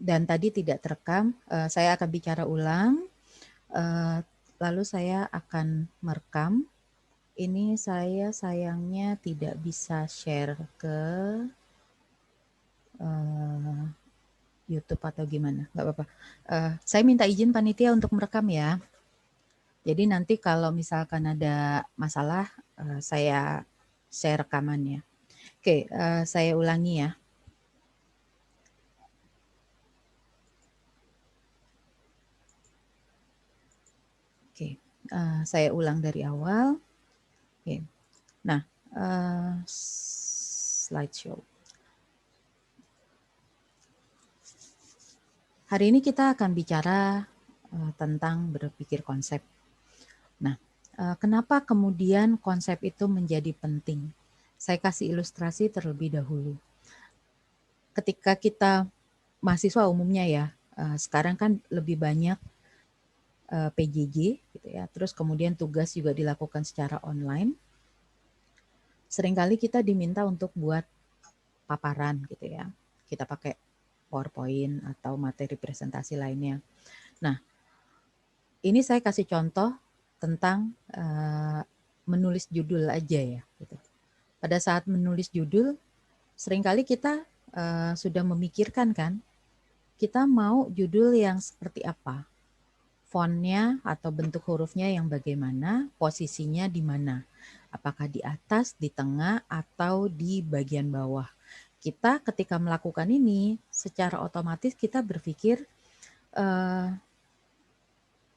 dan tadi tidak terekam. Saya akan bicara ulang, lalu saya akan merekam. Ini saya sayangnya tidak bisa share ke YouTube atau gimana, nggak apa-apa. Saya minta izin panitia untuk merekam ya. Jadi nanti kalau misalkan ada masalah, saya share rekamannya. Oke, saya ulangi ya. Oke, saya ulang dari awal. Oke, nah, slideshow. Hari ini kita akan bicara tentang berpikir konsep. Nah, kenapa kemudian konsep itu menjadi penting? Saya kasih ilustrasi terlebih dahulu. Ketika kita mahasiswa umumnya ya, sekarang kan lebih banyak PJJ gitu ya, terus kemudian tugas juga dilakukan secara online. Seringkali kita diminta untuk buat paparan gitu ya, kita pakai PowerPoint atau materi presentasi lainnya. Nah, ini saya kasih contoh tentang menulis judul aja ya. Gitu. Pada saat menulis judul, seringkali kita sudah memikirkan kan, kita mau judul yang seperti apa, fontnya atau bentuk hurufnya yang bagaimana, posisinya di mana, apakah di atas, di tengah, atau di bagian bawah. Kita ketika melakukan ini, secara otomatis kita berpikir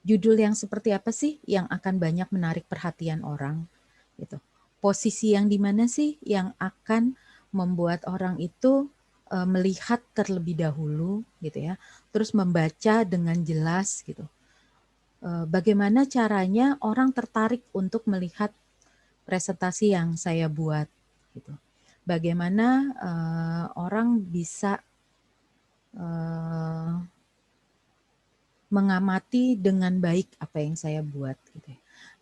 judul yang seperti apa sih yang akan banyak menarik perhatian orang, gitu. Posisi yang di mana sih yang akan membuat orang itu melihat terlebih dahulu, gitu ya. Terus membaca dengan jelas, gitu. Bagaimana caranya orang tertarik untuk melihat presentasi yang saya buat, gitu. Bagaimana orang bisa mengamati dengan baik apa yang saya buat. Gitu.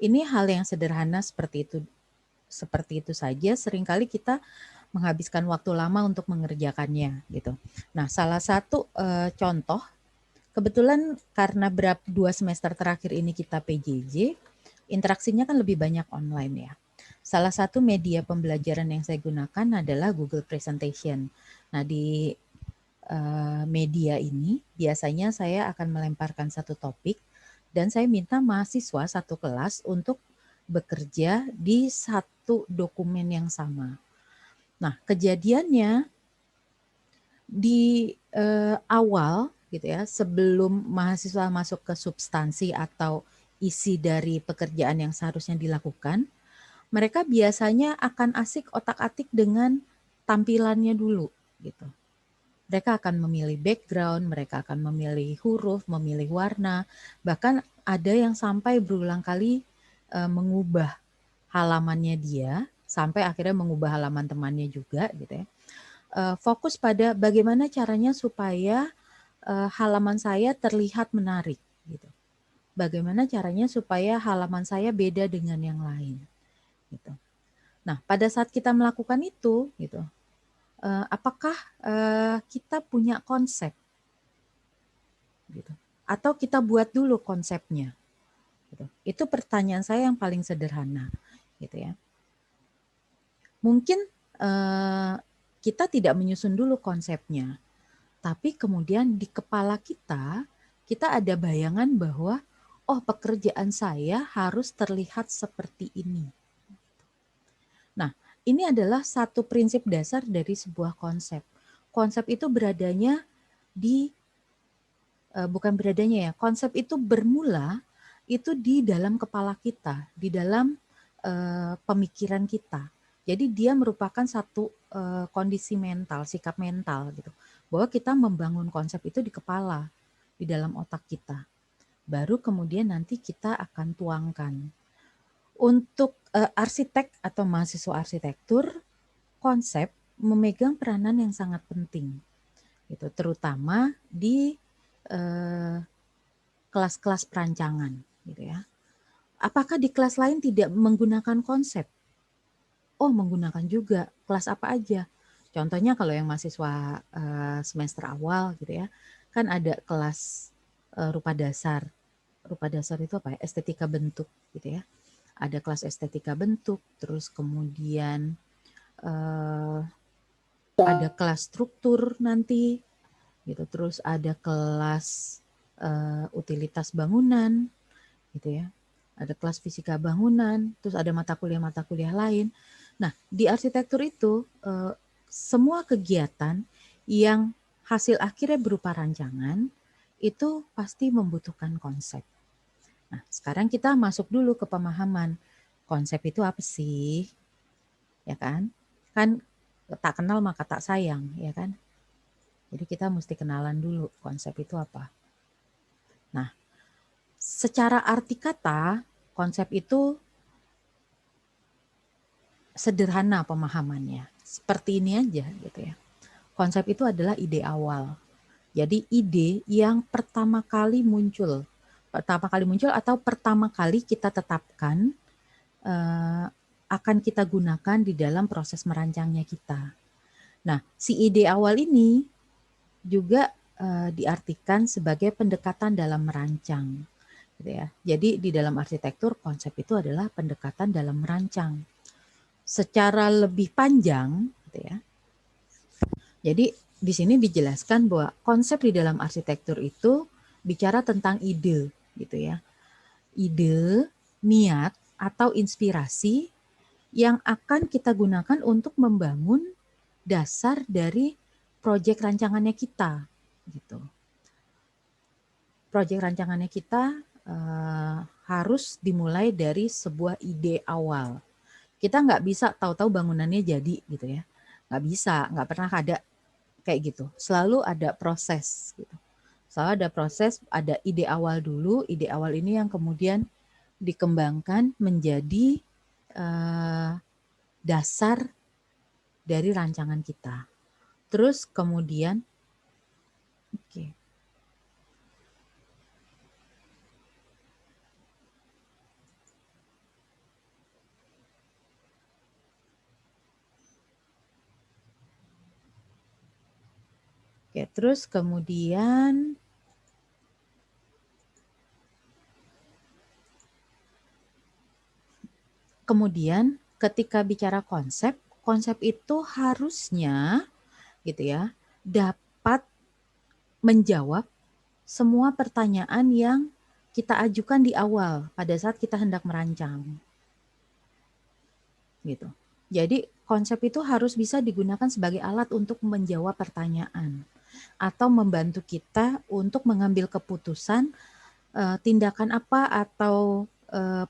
Ini hal yang sederhana seperti itu saja. Seringkali kita menghabiskan waktu lama untuk mengerjakannya. Gitu. Nah, salah satu contoh, kebetulan karena 2 semester terakhir ini kita PJJ, interaksinya kan lebih banyak online ya. Salah satu media pembelajaran yang saya gunakan adalah Google Presentation. Nah, di media ini biasanya saya akan melemparkan satu topik dan saya minta mahasiswa satu kelas untuk bekerja di satu dokumen yang sama. Nah, kejadiannya di awal gitu ya, sebelum mahasiswa masuk ke substansi atau isi dari pekerjaan yang seharusnya dilakukan, mereka biasanya akan asik otak-atik dengan tampilannya dulu gitu. Mereka akan memilih background, mereka akan memilih huruf, memilih warna, bahkan ada yang sampai berulang kali mengubah halamannya dia, sampai akhirnya mengubah halaman temannya juga gitu ya. Fokus pada bagaimana caranya supaya halaman saya terlihat menarik gitu. Bagaimana caranya supaya halaman saya beda dengan yang lain gitu. Nah, pada saat kita melakukan itu gitu, apakah kita punya konsep gitu, atau kita buat dulu konsepnya gitu. Itu pertanyaan saya yang paling sederhana gitu ya. Mungkin kita tidak menyusun dulu konsepnya, tapi kemudian di kepala kita ada bayangan bahwa oh, pekerjaan saya harus terlihat seperti ini. Nah, ini adalah satu prinsip dasar dari sebuah konsep. Konsep itu beradanya di bukan beradanya ya, konsep itu bermula itu di dalam kepala kita, di dalam pemikiran kita. Jadi dia merupakan satu kondisi mental, sikap mental gitu. Bahwa kita membangun konsep itu di kepala, di dalam otak kita. Baru kemudian nanti kita akan tuangkan. Untuk arsitek atau mahasiswa arsitektur, konsep memegang peranan yang sangat penting. Gitu, terutama di kelas-kelas perancangan gitu ya. Apakah di kelas lain tidak menggunakan konsep? Oh, menggunakan juga. Kelas apa aja? Contohnya kalau yang mahasiswa semester awal gitu ya. kan ada kelas rupa dasar. Rupa dasar itu apa ya? Estetika bentuk gitu ya. Ada kelas estetika bentuk, terus kemudian ada kelas struktur nanti gitu. Terus ada kelas utilitas bangunan gitu ya. Ada kelas fisika bangunan, terus ada mata kuliah lain. Nah, di arsitektur itu semua kegiatan yang hasil akhirnya berupa rancangan itu pasti membutuhkan konsep. Nah, sekarang kita masuk dulu ke pemahaman. Konsep itu apa sih? Ya kan? Kan tak kenal maka tak sayang, ya kan? Jadi kita mesti kenalan dulu konsep itu apa. Nah, secara arti kata, konsep itu sederhana pemahamannya. Seperti ini aja gitu ya. Konsep itu adalah ide awal. Jadi ide yang pertama kali muncul atau pertama kali kita tetapkan akan kita gunakan di dalam proses merancangnya kita. Nah, si ide awal ini juga diartikan sebagai pendekatan dalam merancang, gitu ya. Jadi di dalam arsitektur konsep itu adalah pendekatan dalam merancang. Secara lebih panjang, gitu ya. Jadi di sini dijelaskan bahwa konsep di dalam arsitektur itu bicara tentang ide, gitu ya. Ide, niat, atau inspirasi yang akan kita gunakan untuk membangun dasar dari proyek rancangannya kita, gitu. Proyek rancangannya kita harus dimulai dari sebuah ide awal. Kita nggak bisa tahu-tahu bangunannya jadi gitu ya, nggak bisa, nggak pernah ada kayak gitu. Selalu ada proses gitu. Selalu ada proses, ada ide awal dulu. Ide awal ini yang kemudian dikembangkan menjadi dasar dari rancangan kita. Terus kemudian, oke. Oke, terus kemudian ketika bicara konsep, konsep itu harusnya gitu ya, dapat menjawab semua pertanyaan yang kita ajukan di awal pada saat kita hendak merancang. Gitu. Jadi konsep itu harus bisa digunakan sebagai alat untuk menjawab pertanyaan atau membantu kita untuk mengambil keputusan tindakan apa atau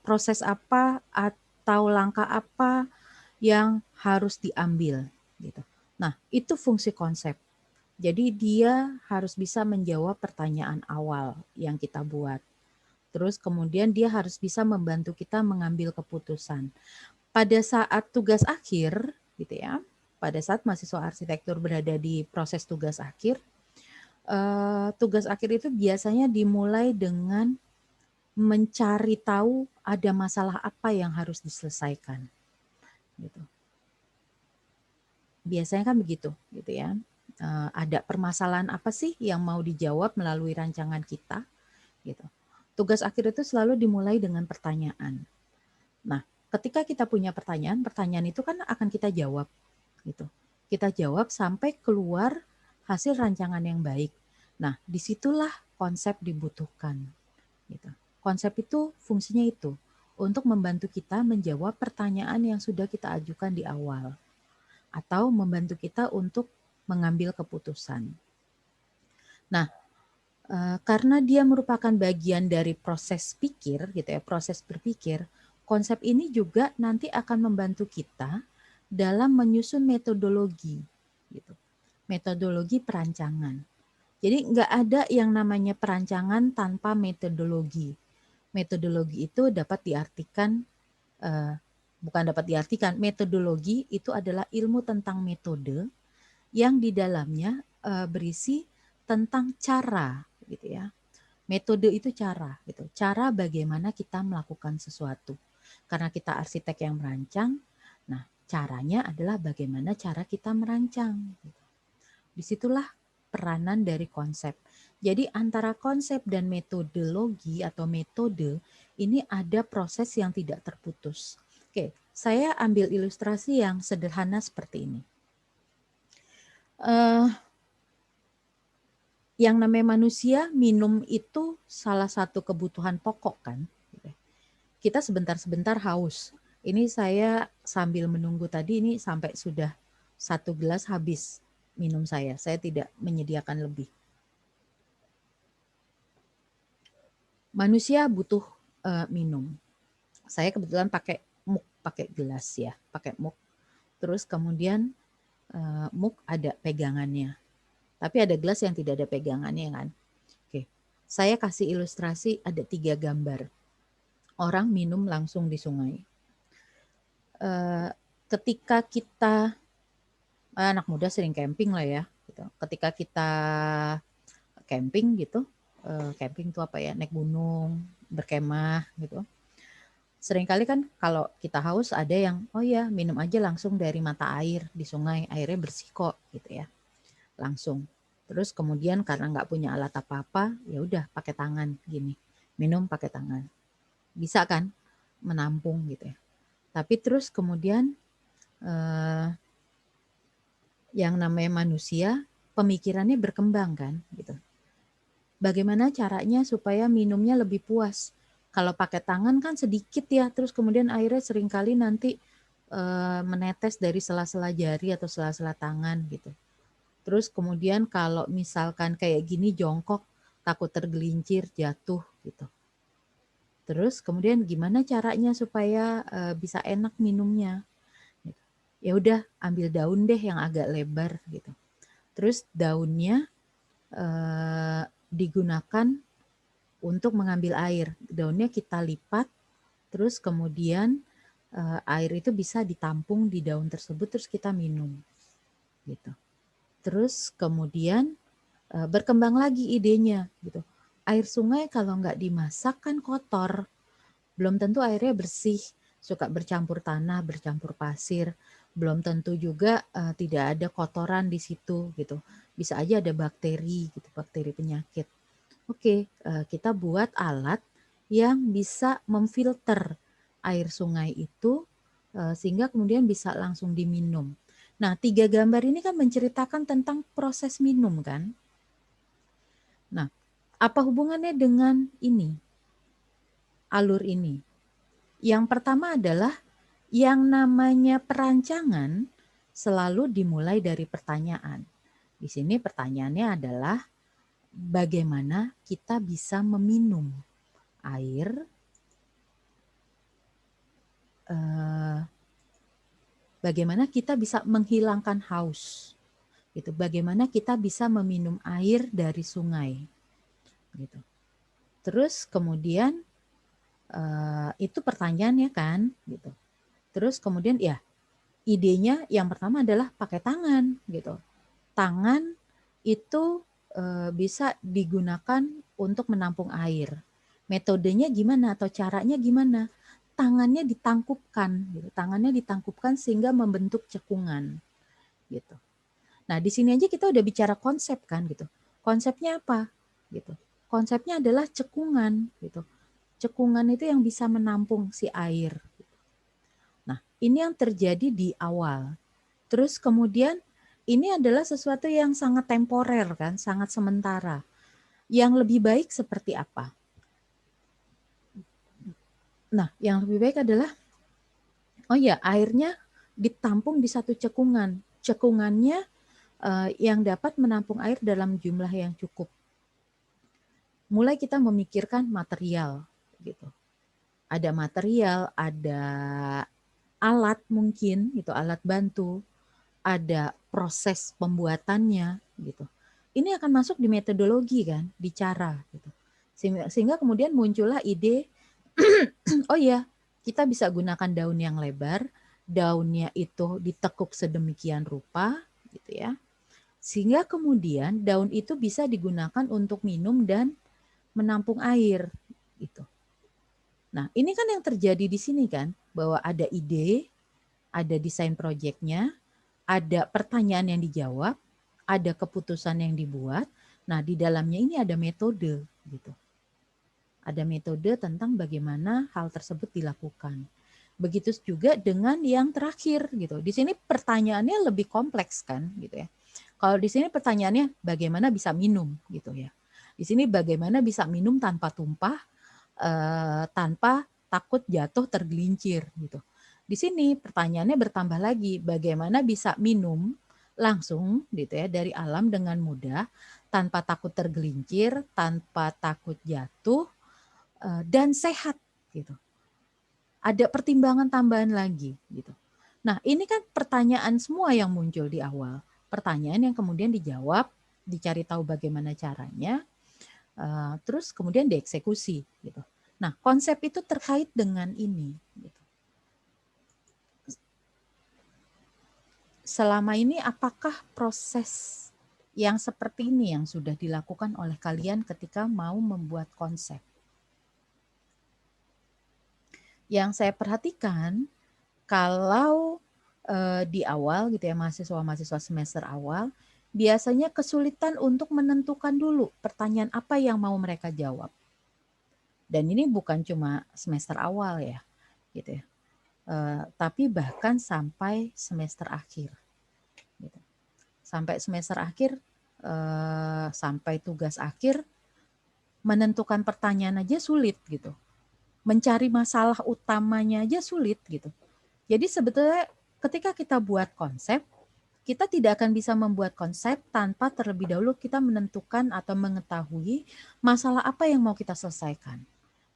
proses apa atau langkah apa yang harus diambil gitu. Nah, itu fungsi konsep. Jadi dia harus bisa menjawab pertanyaan awal yang kita buat. Terus kemudian dia harus bisa membantu kita mengambil keputusan. Pada saat tugas akhir gitu ya, pada saat mahasiswa arsitektur berada di proses tugas akhir itu biasanya dimulai dengan mencari tahu ada masalah apa yang harus diselesaikan. Gitu. Biasanya kan begitu, gitu ya. Ada permasalahan apa sih yang mau dijawab melalui rancangan kita, gitu. Tugas akhir itu selalu dimulai dengan pertanyaan. Nah, ketika kita punya pertanyaan, pertanyaan itu kan akan kita jawab, gitu. Kita jawab sampai keluar hasil rancangan yang baik. Nah, disitulah konsep dibutuhkan, gitu. Konsep itu fungsinya itu untuk membantu kita menjawab pertanyaan yang sudah kita ajukan di awal atau membantu kita untuk mengambil keputusan. Nah, karena dia merupakan bagian dari proses pikir gitu ya, proses berpikir, konsep ini juga nanti akan membantu kita dalam menyusun metodologi gitu. Metodologi perancangan. Jadi nggak ada yang namanya perancangan tanpa metodologi. Metodologi itu dapat diartikan bukan dapat diartikan, metodologi itu adalah ilmu tentang metode yang di dalamnya berisi tentang cara gitu ya. Metode itu cara gitu. Cara bagaimana kita melakukan sesuatu. Karena kita arsitek yang merancang, nah caranya adalah bagaimana cara kita merancang. Gitu. Disitulah peranan dari konsep. Jadi antara konsep dan metodologi atau metode ini ada proses yang tidak terputus. Oke, saya ambil ilustrasi yang sederhana seperti ini. Yang namanya manusia, minum itu salah satu kebutuhan pokok kan. Kita sebentar-sebentar haus. Ini saya sambil menunggu tadi ini sampai sudah 1 gelas habis minum saya. Saya tidak menyediakan lebih. Manusia butuh minum. Saya kebetulan pakai mug, pakai gelas ya, pakai mug. Terus kemudian mug ada pegangannya. Tapi ada gelas yang tidak ada pegangannya kan. Oke, saya kasih ilustrasi ada 3 gambar. Orang minum langsung di sungai. Ketika kita anak muda sering camping lah ya, gitu. Ketika kita camping gitu, camping itu apa ya? Naik gunung, berkemah gitu. Seringkali kan kalau kita haus ada yang oh ya minum aja langsung dari mata air di sungai, airnya bersih kok gitu ya. Langsung. Terus kemudian karena nggak punya alat apa-apa, ya udah pakai tangan gini. Minum pakai tangan. Bisa kan menampung gitu ya. Tapi terus kemudian yang namanya manusia pemikirannya berkembang kan gitu. Bagaimana caranya supaya minumnya lebih puas? Kalau pakai tangan kan sedikit ya, terus kemudian airnya seringkali nanti menetes dari sela-sela jari atau sela-sela tangan gitu. Terus kemudian kalau misalkan kayak gini jongkok, takut tergelincir, jatuh gitu. Terus kemudian gimana caranya supaya bisa enak minumnya? Ya udah ambil daun deh yang agak lebar gitu. Terus daunnya digunakan untuk mengambil air. Daunnya kita lipat, terus kemudian air itu bisa ditampung di daun tersebut, terus kita minum. Gitu. Terus kemudian berkembang lagi idenya. Gitu. Air sungai kalau nggak dimasak kan kotor, belum tentu airnya bersih, suka bercampur tanah, bercampur pasir, belum tentu juga tidak ada kotoran di situ gitu. Bisa aja ada bakteri gitu, bakteri penyakit. Oke, kita buat alat yang bisa memfilter air sungai itu sehingga kemudian bisa langsung diminum. Nah, 3 gambar ini kan menceritakan tentang proses minum kan. Nah, apa hubungannya dengan ini? Alur ini. Yang pertama adalah yang namanya perancangan selalu dimulai dari pertanyaan. Di sini pertanyaannya adalah bagaimana kita bisa meminum air, bagaimana kita bisa menghilangkan haus, gitu. Bagaimana kita bisa meminum air dari sungai, gitu. Terus kemudian itu pertanyaannya kan, gitu. Terus kemudian ya idenya yang pertama adalah pakai tangan, gitu. Tangan itu bisa digunakan untuk menampung air. Metodenya gimana atau caranya gimana? Tangannya ditangkupkan, gitu. Tangannya ditangkupkan sehingga membentuk cekungan, gitu. Nah di sini aja kita udah bicara konsep kan, gitu. Konsepnya apa, gitu? Konsepnya adalah cekungan, gitu. Cekungan itu yang bisa menampung si air. Nah ini yang terjadi di awal. Terus kemudian ini adalah sesuatu yang sangat temporer kan, sangat sementara. Yang lebih baik seperti apa? Nah, yang lebih baik adalah oh ya, airnya ditampung di satu cekungan. Cekungannya yang dapat menampung air dalam jumlah yang cukup. Mulai kita memikirkan material gitu. Ada material, ada alat mungkin, itu alat bantu, ada proses pembuatannya gitu. Ini akan masuk di metodologi kan, di cara gitu. Sehingga kemudian muncullah ide oh iya, kita bisa gunakan daun yang lebar, daunnya itu ditekuk sedemikian rupa gitu ya. Sehingga kemudian daun itu bisa digunakan untuk minum dan menampung air gitu. Nah, ini kan yang terjadi di sini kan, bahwa ada ide, ada desain proyeknya, ada pertanyaan yang dijawab, ada keputusan yang dibuat. Nah, di dalamnya ini ada metode gitu. Ada metode tentang bagaimana hal tersebut dilakukan. Begitu juga dengan yang terakhir gitu. Di sini pertanyaannya lebih kompleks kan gitu ya. Kalau di sini pertanyaannya bagaimana bisa minum gitu ya. Di sini bagaimana bisa minum tanpa tumpah, tanpa takut jatuh tergelincir gitu. Di sini pertanyaannya bertambah lagi, bagaimana bisa minum langsung gitu ya dari alam dengan mudah tanpa takut tergelincir, tanpa takut jatuh dan sehat gitu. Ada pertimbangan tambahan lagi gitu. Nah, ini kan pertanyaan semua yang muncul di awal. Pertanyaan yang kemudian dijawab, dicari tahu bagaimana caranya, terus kemudian dieksekusi gitu. Nah, konsep itu terkait dengan ini gitu. Selama ini apakah proses yang seperti ini yang sudah dilakukan oleh kalian ketika mau membuat konsep? Yang saya perhatikan kalau di awal gitu ya, mahasiswa-mahasiswa semester awal biasanya kesulitan untuk menentukan dulu pertanyaan apa yang mau mereka jawab. Dan ini bukan cuma semester awal ya, gitu ya. Tapi bahkan sampai semester akhir. Gitu. Sampai semester akhir, sampai tugas akhir, menentukan pertanyaan aja sulit gitu. Mencari masalah utamanya aja sulit gitu. Jadi sebetulnya ketika kita buat konsep, kita tidak akan bisa membuat konsep tanpa terlebih dahulu kita menentukan atau mengetahui masalah apa yang mau kita selesaikan.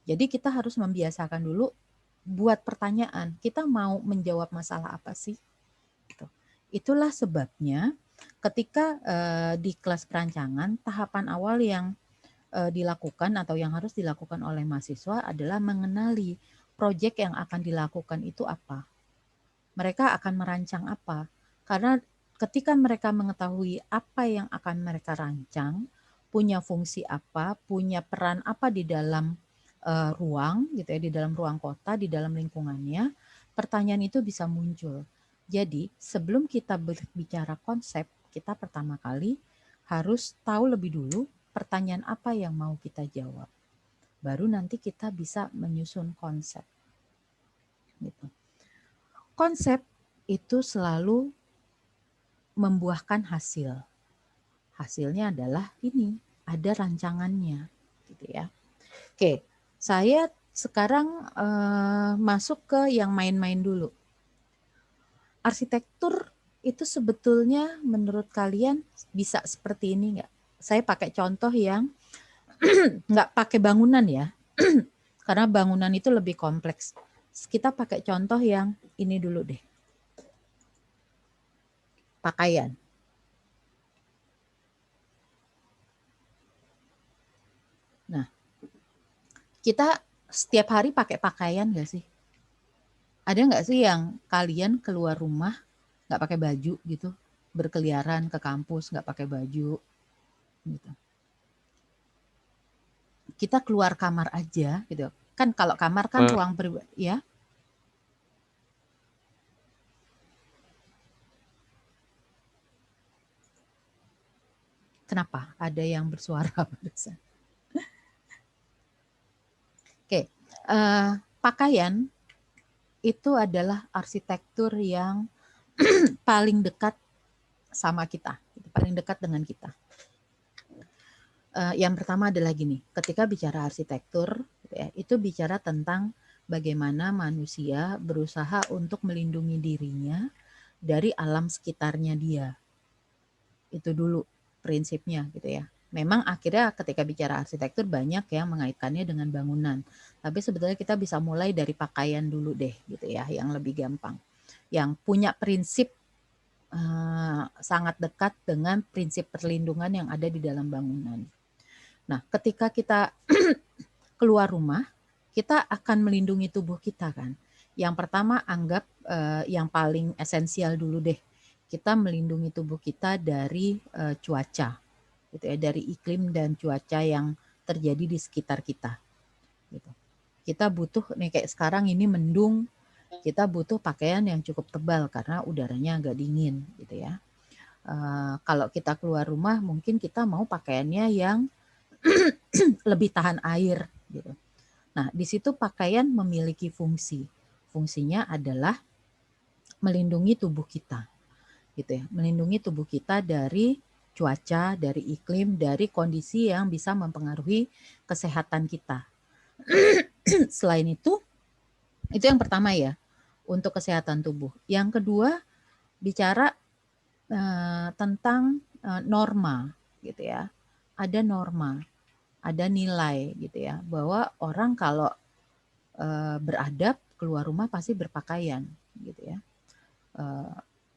Jadi kita harus membiasakan dulu buat pertanyaan, kita mau menjawab masalah apa sih? Gitu. Itulah sebabnya ketika di kelas perancangan, tahapan awal yang dilakukan atau yang harus dilakukan oleh mahasiswa adalah mengenali proyek yang akan dilakukan itu apa. Mereka akan merancang apa. Karena ketika mereka mengetahui apa yang akan mereka rancang, punya fungsi apa, punya peran apa di dalam ruang gitu ya, di dalam ruang kota, di dalam lingkungannya, pertanyaan itu bisa muncul. Jadi, sebelum kita berbicara konsep, kita pertama kali harus tahu lebih dulu pertanyaan apa yang mau kita jawab. Baru nanti kita bisa menyusun konsep. Gitu. Konsep itu selalu membuahkan hasil. Hasilnya adalah ini, ada rancangannya, gitu ya. Oke, saya sekarang masuk ke yang main-main dulu. Arsitektur itu sebetulnya menurut kalian bisa seperti ini nggak? Saya pakai contoh yang nggak pakai bangunan ya, karena bangunan itu lebih kompleks. Kita pakai contoh yang ini dulu deh, pakaian. Nah, kita setiap hari pakai pakaian nggak sih? Ada nggak sih yang kalian keluar rumah nggak pakai baju gitu, berkeliaran ke kampus nggak pakai baju gitu? Kita keluar kamar aja gitu. Kan kalau kamar kan ruang ya. Kenapa? Ada yang bersuara barusan. Oke, pakaian itu adalah arsitektur yang paling dekat sama kita, paling dekat dengan kita. Yang pertama adalah gini, ketika bicara arsitektur, ya, itu bicara tentang bagaimana manusia berusaha untuk melindungi dirinya dari alam sekitarnya dia. Itu dulu prinsipnya gitu ya. Memang akhirnya ketika bicara arsitektur banyak yang mengaitkannya dengan bangunan. Tapi sebetulnya kita bisa mulai dari pakaian dulu deh gitu ya, yang lebih gampang. Yang punya prinsip sangat dekat dengan prinsip perlindungan yang ada di dalam bangunan. Nah, ketika kita keluar rumah, kita akan melindungi tubuh kita kan. Yang pertama anggap yang paling esensial dulu deh. Kita melindungi tubuh kita dari cuaca, gitu ya, dari iklim dan cuaca yang terjadi di sekitar kita. Gitu. Kita butuh nih kayak sekarang ini mendung, kita butuh pakaian yang cukup tebal karena udaranya agak dingin, gitu ya. Kalau kita keluar rumah mungkin kita mau pakaiannya yang lebih tahan air gitu. Nah, di situ pakaian memiliki fungsi. Fungsinya adalah melindungi tubuh kita, gitu ya. Melindungi tubuh kita dari cuaca, dari iklim, dari kondisi yang bisa mempengaruhi kesehatan kita. Selain itu yang pertama ya, untuk kesehatan tubuh. Yang kedua, bicara tentang norma, gitu ya. Ada norma, ada nilai, gitu ya, bahwa orang kalau beradab keluar rumah pasti berpakaian, gitu ya.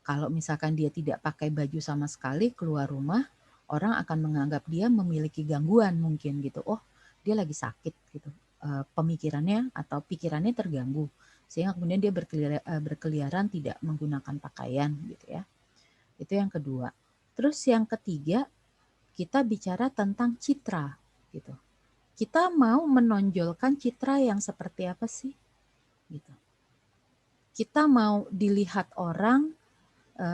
Kalau misalkan dia tidak pakai baju sama sekali keluar rumah, orang akan menganggap dia memiliki gangguan mungkin gitu. Oh, dia lagi sakit gitu. Pemikirannya atau pikirannya terganggu sehingga kemudian dia berkeliaran tidak menggunakan pakaian gitu ya. Itu yang kedua. Terus yang ketiga, kita bicara tentang citra gitu. Kita mau menonjolkan citra yang seperti apa sih? Gitu. Kita mau dilihat orang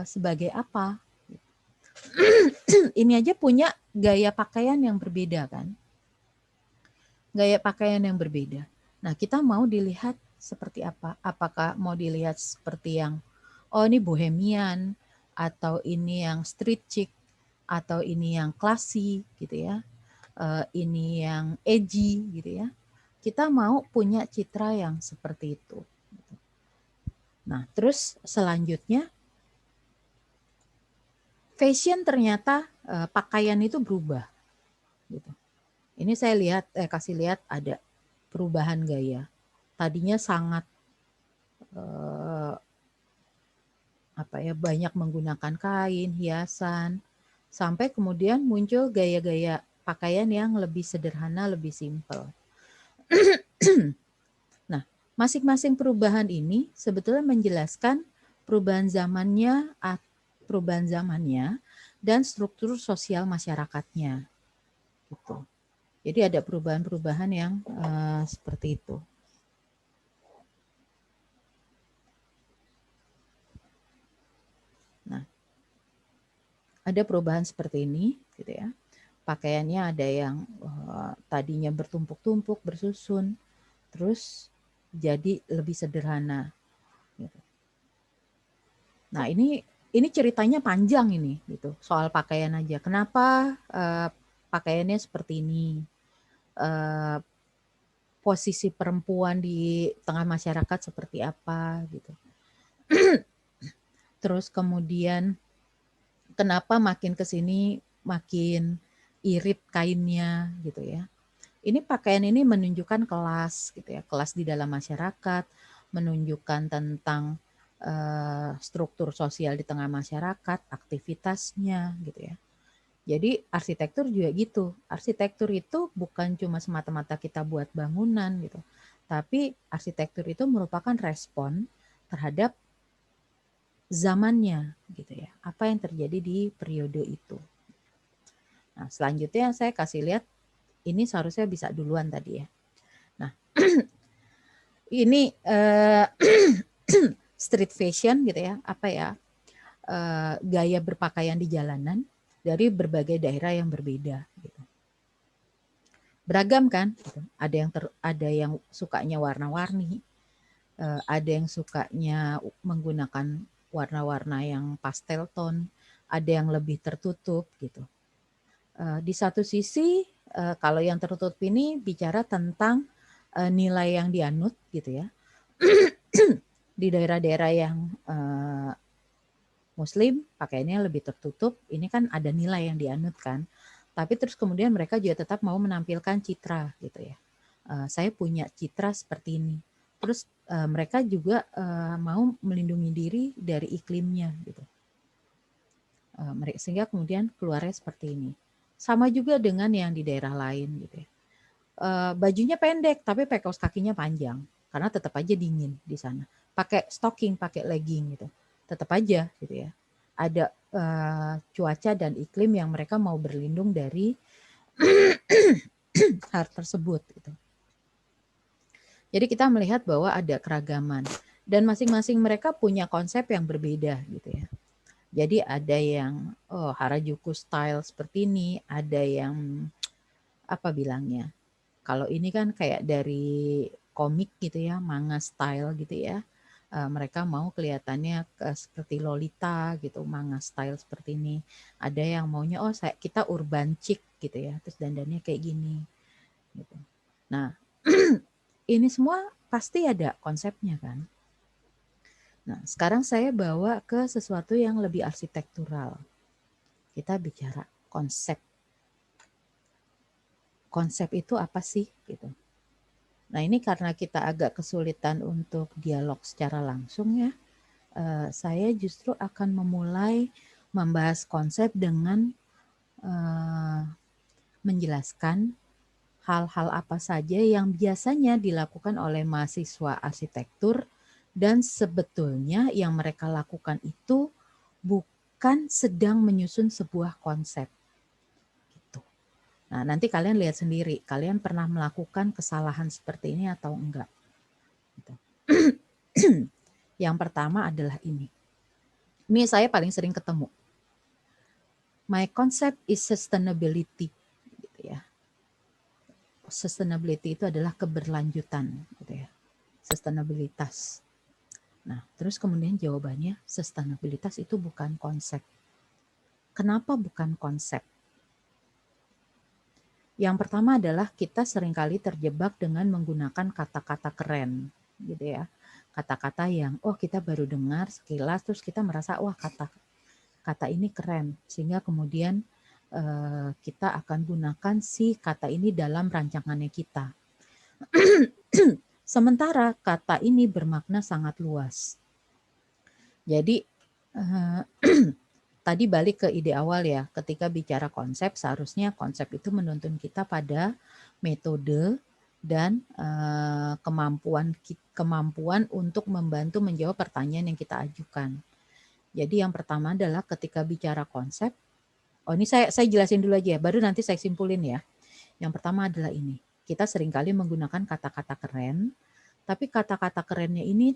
sebagai apa? Ini aja punya gaya pakaian yang berbeda kan? Gaya pakaian yang berbeda. Nah, kita mau dilihat seperti apa? Apakah mau dilihat seperti yang oh ini bohemian atau ini yang street chic atau ini yang classy gitu ya. Ini yang edgy gitu ya. Kita mau punya citra yang seperti itu. Nah, terus selanjutnya fashion ternyata pakaian itu berubah gitu. Ini saya lihat kasih lihat ada perubahan gaya. Tadinya sangat banyak menggunakan kain, hiasan, sampai kemudian muncul gaya-gaya pakaian yang lebih sederhana, lebih simpel. Nah, masing-masing perubahan ini sebetulnya menjelaskan perubahan zamannya dan struktur sosial masyarakatnya. Gitu. Jadi ada perubahan-perubahan yang seperti itu. Nah, ada perubahan seperti ini, gitu ya. Pakaiannya ada yang tadinya bertumpuk-tumpuk, bersusun, terus jadi lebih sederhana. Gitu. Nah, ini ceritanya panjang ini, gitu. Soal pakaian aja. Kenapa pakaiannya seperti ini? Posisi perempuan di tengah masyarakat seperti apa, gitu. Terus kemudian kenapa makin ke sini makin irit kainnya gitu ya. Ini pakaian ini menunjukkan kelas gitu ya, kelas di dalam masyarakat, menunjukkan tentang struktur sosial di tengah masyarakat, aktivitasnya gitu ya. Jadi arsitektur juga gitu. Arsitektur itu bukan cuma semata-mata kita buat bangunan gitu. Tapi arsitektur itu merupakan respon terhadap zamannya gitu ya. Apa yang terjadi di periode itu. Nah, selanjutnya saya kasih lihat ini seharusnya bisa duluan tadi ya. Nah, ini street fashion gitu ya, apa ya, gaya berpakaian di jalanan dari berbagai daerah yang berbeda. Gitu. Beragam kan? Gitu. Ada yang sukanya warna-warni, ada yang sukanya menggunakan warna-warna yang pastel tone, ada yang lebih tertutup gitu. Di satu sisi kalau yang tertutup ini bicara tentang nilai yang dianut gitu ya. Di daerah-daerah yang Muslim pakaiannya lebih tertutup, ini kan ada nilai yang dianut kan. Tapi terus kemudian mereka juga tetap mau menampilkan citra gitu ya. Saya punya citra seperti ini. Terus mereka juga mau melindungi diri dari iklimnya gitu. Sehingga kemudian keluarnya seperti ini. Sama juga dengan yang di daerah lain gitu ya. Bajunya pendek tapi pakai kaos kakinya panjang karena tetap aja dingin di sana. Pakai stocking, pakai legging gitu. Tetap aja gitu ya. Ada cuaca dan iklim yang mereka mau berlindung dari hal tersebut gitu. Jadi kita melihat bahwa ada keragaman dan masing-masing mereka punya konsep yang berbeda gitu ya. Jadi ada yang Harajuku style seperti ini, ada yang apa bilangnya? Kalau ini kan kayak dari komik gitu ya, manga style gitu ya. Mereka mau kelihatannya seperti Lolita gitu, manga style seperti ini. Ada yang maunya kita urban chic gitu ya, terus dandannya kayak gini gitu. Nah, ini semua pasti ada konsepnya kan. Nah, sekarang saya bawa ke sesuatu yang lebih arsitektural. Kita bicara konsep. Konsep itu apa sih gitu. Nah, ini karena kita agak kesulitan untuk dialog secara langsung ya. Saya justru akan memulai membahas konsep dengan menjelaskan hal-hal apa saja yang biasanya dilakukan oleh mahasiswa arsitektur dan sebetulnya yang mereka lakukan itu bukan sedang menyusun sebuah konsep. Gitu. Nah, nanti kalian lihat sendiri, kalian pernah melakukan kesalahan seperti ini atau enggak. Gitu. Yang pertama adalah ini. Ini saya paling sering ketemu. My concept is sustainability. Gitu ya. Sustainability itu adalah keberlanjutan. Gitu ya. Sustainabilitas. Nah, terus kemudian jawabannya, sustainabilitas itu bukan konsep. Kenapa bukan konsep? Yang pertama adalah kita seringkali terjebak dengan menggunakan kata-kata keren, gitu ya. Kata-kata yang kita baru dengar sekilas, terus kita merasa kata ini keren, sehingga kemudian kita akan gunakan si kata ini dalam rancangannya kita. Sementara kata ini bermakna sangat luas. Jadi tadi balik ke ide awal ya, ketika bicara konsep seharusnya konsep itu menuntun kita pada metode dan kemampuan untuk membantu menjawab pertanyaan yang kita ajukan. Jadi yang pertama adalah ketika bicara konsep, ini saya jelasin dulu aja ya, baru nanti saya simpulin ya. Yang pertama adalah ini, kita seringkali menggunakan kata-kata keren, tapi kata-kata kerennya ini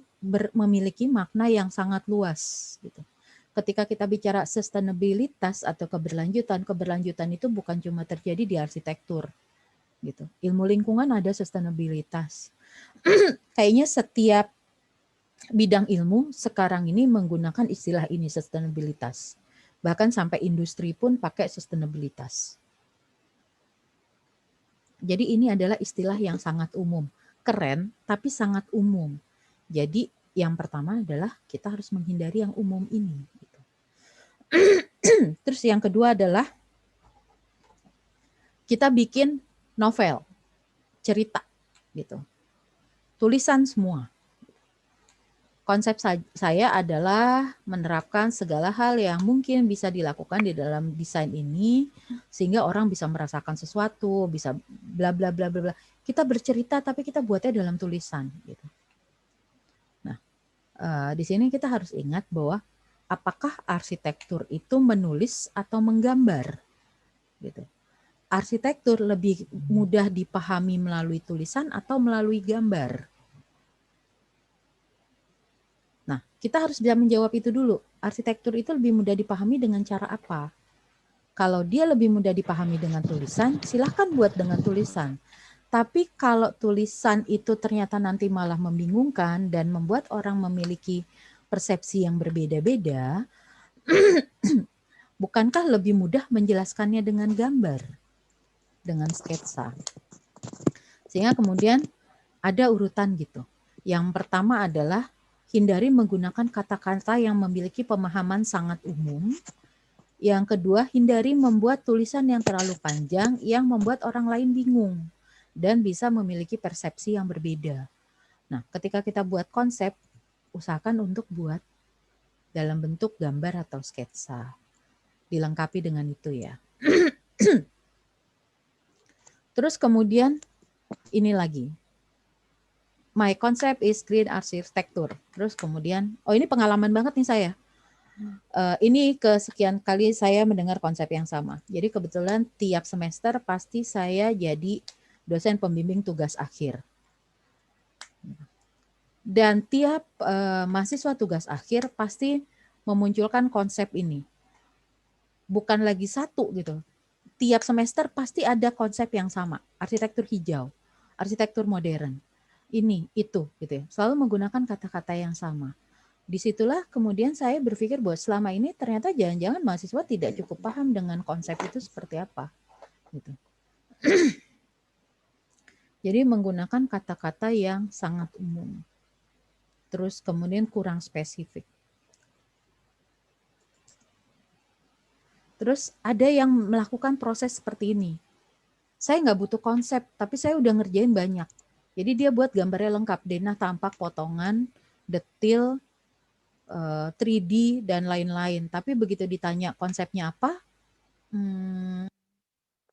memiliki makna yang sangat luas gitu. Ketika kita bicara sustainabilitas atau keberlanjutan itu bukan cuma terjadi di arsitektur gitu. Ilmu lingkungan ada sustainabilitas. Kayaknya setiap bidang ilmu sekarang ini menggunakan istilah ini sustainabilitas. Bahkan sampai industri pun pakai sustainabilitas. Jadi ini adalah istilah yang sangat umum. Keren, tapi sangat umum. Jadi yang pertama adalah kita harus menghindari yang umum ini. Terus yang kedua adalah kita bikin novel, cerita gitu. Tulisan semua. Konsep saya adalah menerapkan segala hal yang mungkin bisa dilakukan di dalam desain ini sehingga orang bisa merasakan sesuatu, bisa bla bla bla bla bla. Kita bercerita tapi kita buatnya dalam tulisan gitu. Nah, di sini kita harus ingat bahwa apakah arsitektur itu menulis atau menggambar gitu. Arsitektur lebih mudah dipahami melalui tulisan atau melalui gambar. Nah, kita harus bisa menjawab itu dulu. Arsitektur itu lebih mudah dipahami dengan cara apa? Kalau dia lebih mudah dipahami dengan tulisan, silahkan buat dengan tulisan. Tapi kalau tulisan itu ternyata nanti malah membingungkan dan membuat orang memiliki persepsi yang berbeda-beda, bukankah lebih mudah menjelaskannya dengan gambar, dengan sketsa? Sehingga kemudian ada urutan gitu. Yang pertama adalah hindari menggunakan kata-kata yang memiliki pemahaman sangat umum. Yang kedua, hindari membuat tulisan yang terlalu panjang yang membuat orang lain bingung dan bisa memiliki persepsi yang berbeda. Nah, ketika kita buat konsep, usahakan untuk buat dalam bentuk gambar atau sketsa. Dilengkapi dengan itu ya. Terus kemudian ini lagi. My concept is green architecture. Terus kemudian, ini pengalaman banget nih saya. Ini kesekian kali saya mendengar konsep yang sama. Jadi kebetulan tiap semester pasti saya jadi dosen pembimbing tugas akhir. Dan tiap mahasiswa tugas akhir pasti memunculkan konsep ini. Bukan lagi satu gitu. Tiap semester pasti ada konsep yang sama, arsitektur hijau, arsitektur modern, ini, itu, gitu ya. Selalu menggunakan kata-kata yang sama. Disitulah kemudian saya berpikir bahwa selama ini ternyata jangan-jangan mahasiswa tidak cukup paham dengan konsep itu seperti apa. Gitu. Jadi menggunakan kata-kata yang sangat umum. Terus kemudian kurang spesifik. Terus ada yang melakukan proses seperti ini. Saya nggak butuh konsep, tapi saya udah ngerjain banyak. Jadi dia buat gambarnya lengkap, denah, tampak, potongan, detil, 3D, dan lain-lain. Tapi begitu ditanya konsepnya apa,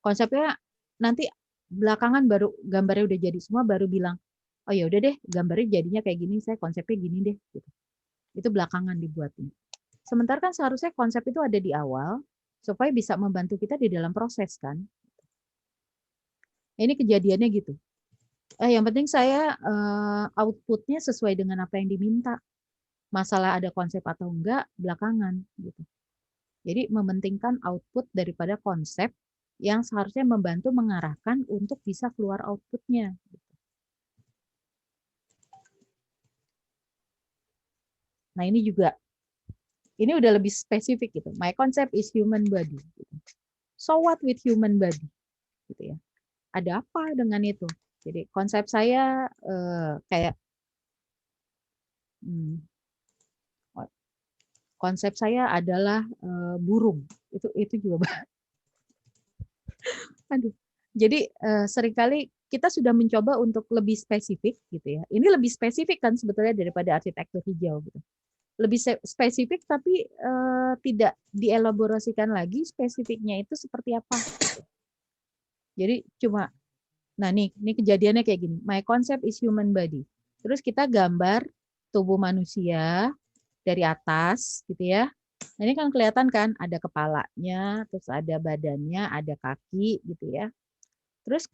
konsepnya nanti belakangan baru gambarnya udah jadi semua, baru bilang, oh ya udah deh, gambarnya jadinya kayak gini, saya konsepnya gini deh. Gitu. Itu belakangan dibuatnya. Sementara kan seharusnya konsep itu ada di awal, supaya bisa membantu kita di dalam proses kan. Ini kejadiannya gitu. Yang penting saya outputnya sesuai dengan apa yang diminta. Masalah ada konsep atau enggak belakangan gitu. Jadi mementingkan output daripada konsep yang seharusnya membantu mengarahkan untuk bisa keluar outputnya. Nah ini juga, ini udah lebih spesifik gitu. My concept is human body. Gitu. So what with human body? Gitu ya. Ada apa dengan itu? Jadi konsep saya kayak konsep saya adalah burung. Itu juga. Aduh. Jadi seringkali kita sudah mencoba untuk lebih spesifik gitu ya. Ini lebih spesifik kan sebetulnya daripada arsitektur hijau gitu. Lebih spesifik tapi tidak dielaborasikan lagi spesifiknya itu seperti apa. Jadi cuma, nah ini kejadiannya kayak gini. My concept is human body. Terus kita gambar tubuh manusia dari atas gitu ya. Nah, ini kan kelihatan kan ada kepalanya, terus ada badannya, ada kaki gitu ya. Terus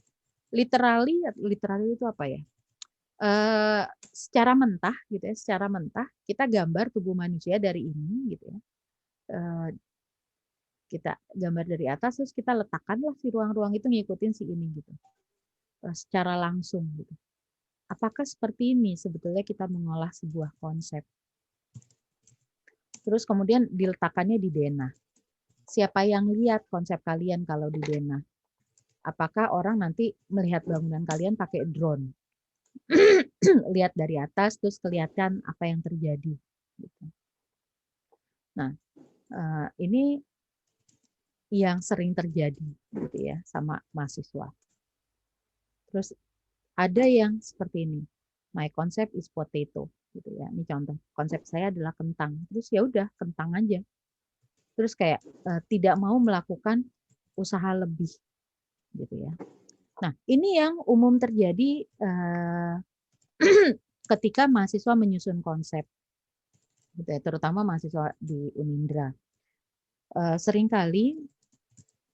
literally itu apa ya? Secara mentah gitu ya, secara mentah kita gambar tubuh manusia dari ini gitu ya. Kita gambar dari atas terus kita letakkanlah si ruang-ruang itu ngikutin si ini gitu. Secara langsung gitu. Apakah seperti ini sebetulnya kita mengolah sebuah konsep? Terus kemudian diletakkannya di denah. Siapa yang lihat konsep kalian kalau di denah? Apakah orang nanti melihat bangunan kalian pakai drone? Lihat dari atas terus kelihatan apa yang terjadi. Gitu. Nah, ini yang sering terjadi gitu ya sama mahasiswa. Terus ada yang seperti ini. My concept is potato gitu ya. Ini contoh. Konsep saya adalah kentang. Terus ya udah kentang aja. Terus kayak tidak mau melakukan usaha lebih gitu ya. Nah, ini yang umum terjadi ketika mahasiswa menyusun konsep, gitu ya, terutama mahasiswa di Unindra. Seringkali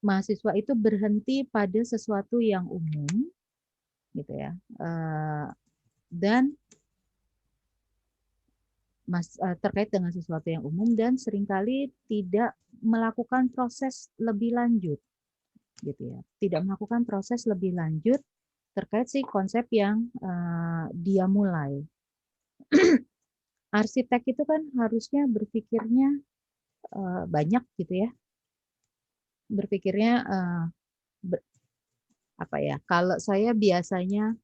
mahasiswa itu berhenti pada sesuatu yang umum, gitu ya, dan terkait dengan sesuatu yang umum dan seringkali tidak melakukan proses lebih lanjut, gitu ya, tidak melakukan proses lebih lanjut terkait si konsep yang dia mulai. Arsitek itu kan harusnya berpikirnya banyak gitu ya, berpikirnya apa ya? Kalau saya biasanya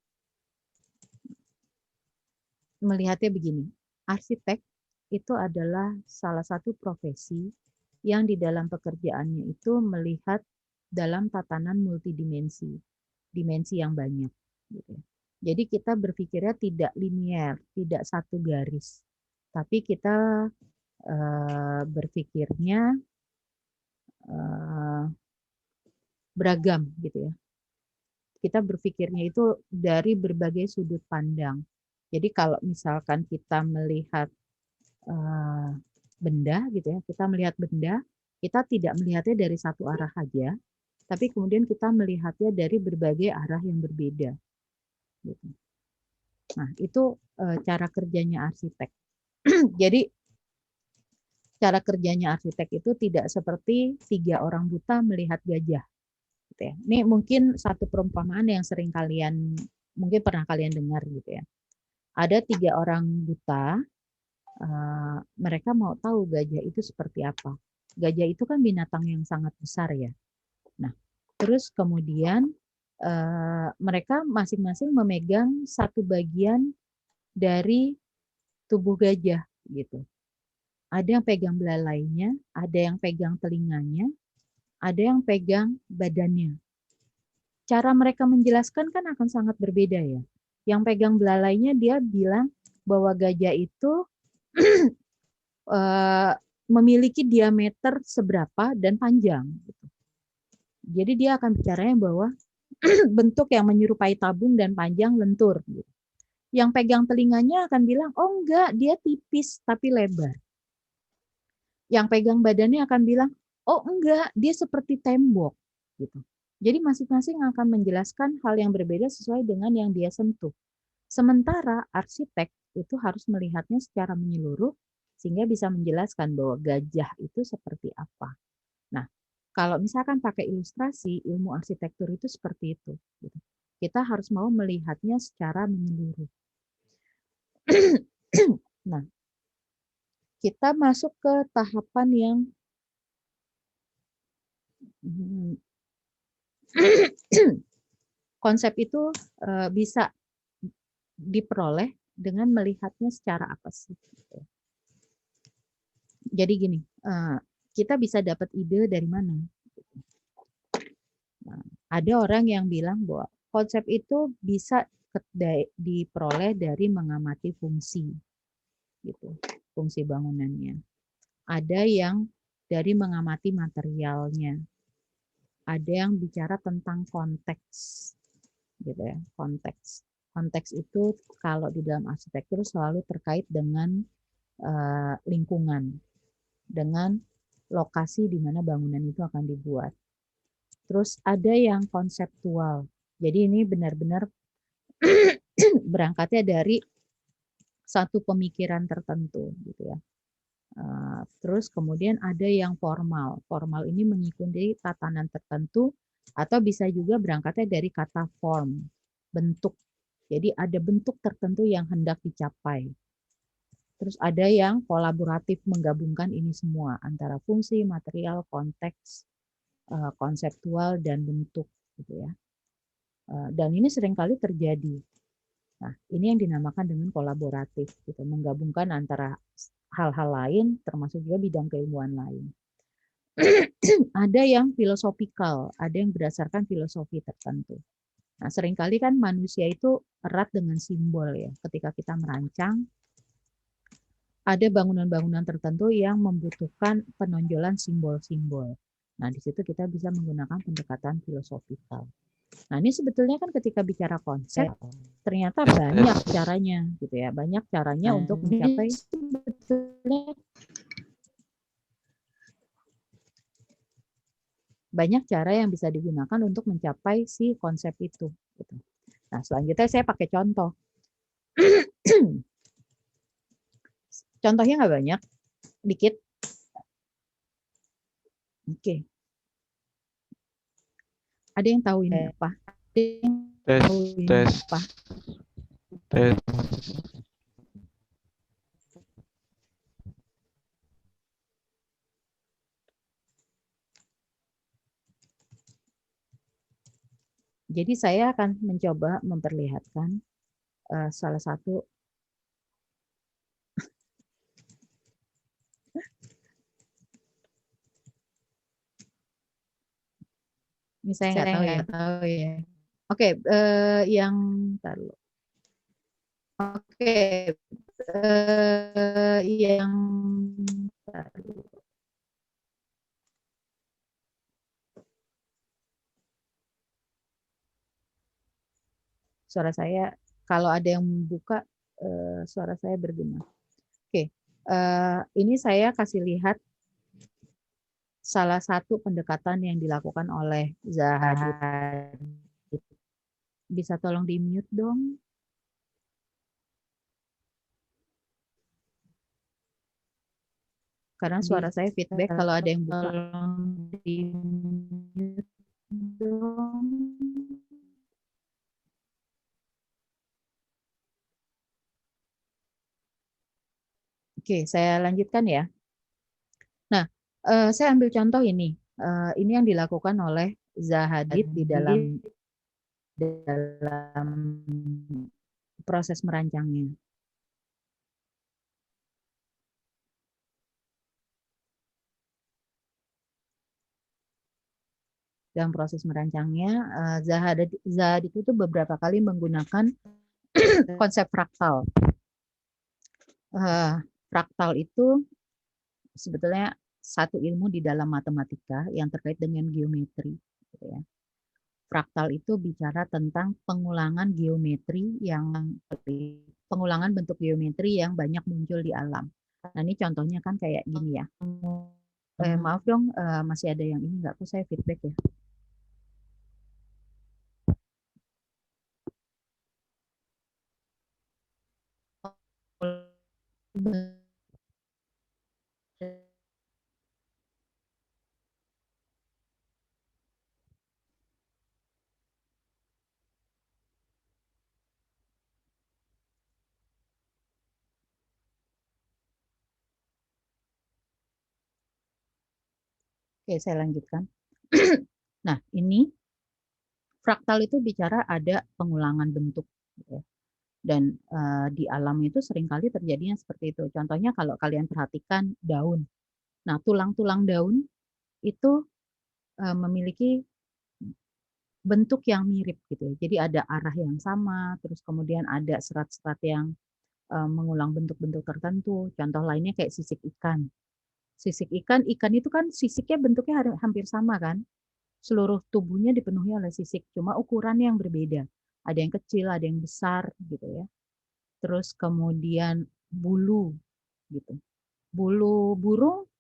melihatnya begini, arsitek itu adalah salah satu profesi yang di dalam pekerjaannya itu melihat dalam tatanan multidimensi, dimensi yang banyak. Gitu. Jadi kita berpikirnya tidak linear, tidak satu garis, tapi kita berpikirnya beragam gitu ya. Kita berpikirnya itu dari berbagai sudut pandang. Jadi kalau misalkan kita melihat benda gitu ya, kita melihat benda, kita tidak melihatnya dari satu arah saja, tapi kemudian kita melihatnya dari berbagai arah yang berbeda. Gitu. Nah, itu cara kerjanya arsitek. Jadi cara kerjanya arsitek itu tidak seperti 3 orang buta melihat gajah. Gitu ya. Ini mungkin satu perumpamaan yang sering mungkin pernah kalian dengar gitu ya. Ada 3 orang buta, mereka mau tahu gajah itu seperti apa. Gajah itu kan binatang yang sangat besar ya. Nah, terus kemudian mereka masing-masing memegang satu bagian dari tubuh gajah gitu. Ada yang pegang belalainya, ada yang pegang telinganya, ada yang pegang badannya. Cara mereka menjelaskan kan akan sangat berbeda ya. Yang pegang belalainya dia bilang bahwa gajah itu memiliki diameter seberapa dan panjang. Gitu. Jadi dia akan bicaranya bahwa bentuk yang menyerupai tabung dan panjang lentur. Gitu. Yang pegang telinganya akan bilang, oh enggak, dia tipis tapi lebar. Yang pegang badannya akan bilang, oh enggak, dia seperti tembok. Gitu. Jadi masing-masing akan menjelaskan hal yang berbeda sesuai dengan yang dia sentuh. Sementara arsitek itu harus melihatnya secara menyeluruh sehingga bisa menjelaskan bahwa gajah itu seperti apa. Nah, kalau misalkan pakai ilustrasi, ilmu arsitektur itu seperti itu. Gitu. Kita harus mau melihatnya secara menyeluruh. Nah, kita masuk ke tahapan yang konsep itu bisa diperoleh dengan melihatnya secara apa sih. Jadi gini, kita bisa dapat ide dari mana? Nah, ada orang yang bilang bahwa konsep itu bisa diperoleh dari mengamati fungsi, gitu, fungsi bangunannya. Ada yang dari mengamati materialnya. Ada yang bicara tentang konteks, gitu ya, konteks. Konteks itu kalau di dalam arsitektur selalu terkait dengan lingkungan, dengan lokasi di mana bangunan itu akan dibuat. Terus ada yang konseptual. Jadi ini benar-benar berangkatnya dari satu pemikiran tertentu, gitu ya. Terus kemudian ada yang formal. Formal ini mengikuti tatanan tertentu atau bisa juga berangkatnya dari kata form, bentuk. Jadi ada bentuk tertentu yang hendak dicapai. Terus ada yang kolaboratif menggabungkan ini semua antara fungsi, material, konteks, konseptual dan bentuk, gitu ya. Dan ini seringkali terjadi. Nah, ini yang dinamakan dengan kolaboratif, gitu, menggabungkan antara hal-hal lain, termasuk juga bidang keilmuan lain. Ada yang filosofikal, ada yang berdasarkan filosofi tertentu. Nah, seringkali kan manusia itu erat dengan simbol ya. Ketika kita merancang, ada bangunan-bangunan tertentu yang membutuhkan penonjolan simbol-simbol. Nah, di situ kita bisa menggunakan pendekatan filosofikal. Nah, ini sebetulnya kan ketika bicara konsep, ternyata banyak caranya, gitu ya. Banyak caranya untuk mencapai sebetulnya banyak cara yang bisa digunakan untuk mencapai si konsep itu. Gitu. Nah, selanjutnya saya pakai contoh. Contohnya nggak banyak, dikit. Oke. Ada yang tahu ini apa? Ada yang tahu ini apa? Jadi saya akan mencoba memperlihatkan salah satu ini saya nggak tahu ya. Oke, yang taruh. Oke, yang taruh. Suara saya kalau ada yang buka suara saya bergema. Oke, ini saya kasih lihat salah satu pendekatan yang dilakukan oleh Zahad. Bisa tolong di mute dong? Karena suara saya feedback kalau ada yang buka. Oke, saya lanjutkan ya. Nah, saya ambil contoh ini. Ini yang dilakukan oleh Zahadid di dalam proses merancangnya. Dalam proses merancangnya, Zahadid itu beberapa kali menggunakan konsep fraktal. Fraktal itu sebetulnya satu ilmu di dalam matematika yang terkait dengan geometri. Gitu ya. Fraktal itu bicara tentang pengulangan geometri pengulangan bentuk geometri yang banyak muncul di alam. Nah ini contohnya kan kayak gini ya. Maaf dong, masih ada yang ini nggak? Kok saya feedback ya? Oke, saya lanjutkan. Nah, ini fraktal itu bicara ada pengulangan bentuk. Gitu ya. Dan di alam itu seringkali terjadinya seperti itu. Contohnya kalau kalian perhatikan daun. Nah, tulang-tulang daun itu memiliki bentuk yang mirip gitu ya. Jadi ada arah yang sama, terus kemudian ada serat-serat yang mengulang bentuk-bentuk tertentu. Contoh lainnya kayak sisik ikan. Sisik ikan, ikan itu kan sisiknya bentuknya hampir sama kan? Seluruh tubuhnya dipenuhi oleh sisik, cuma ukurannya yang berbeda. Ada yang kecil, ada yang besar gitu ya. Terus kemudian bulu gitu. Bulu burung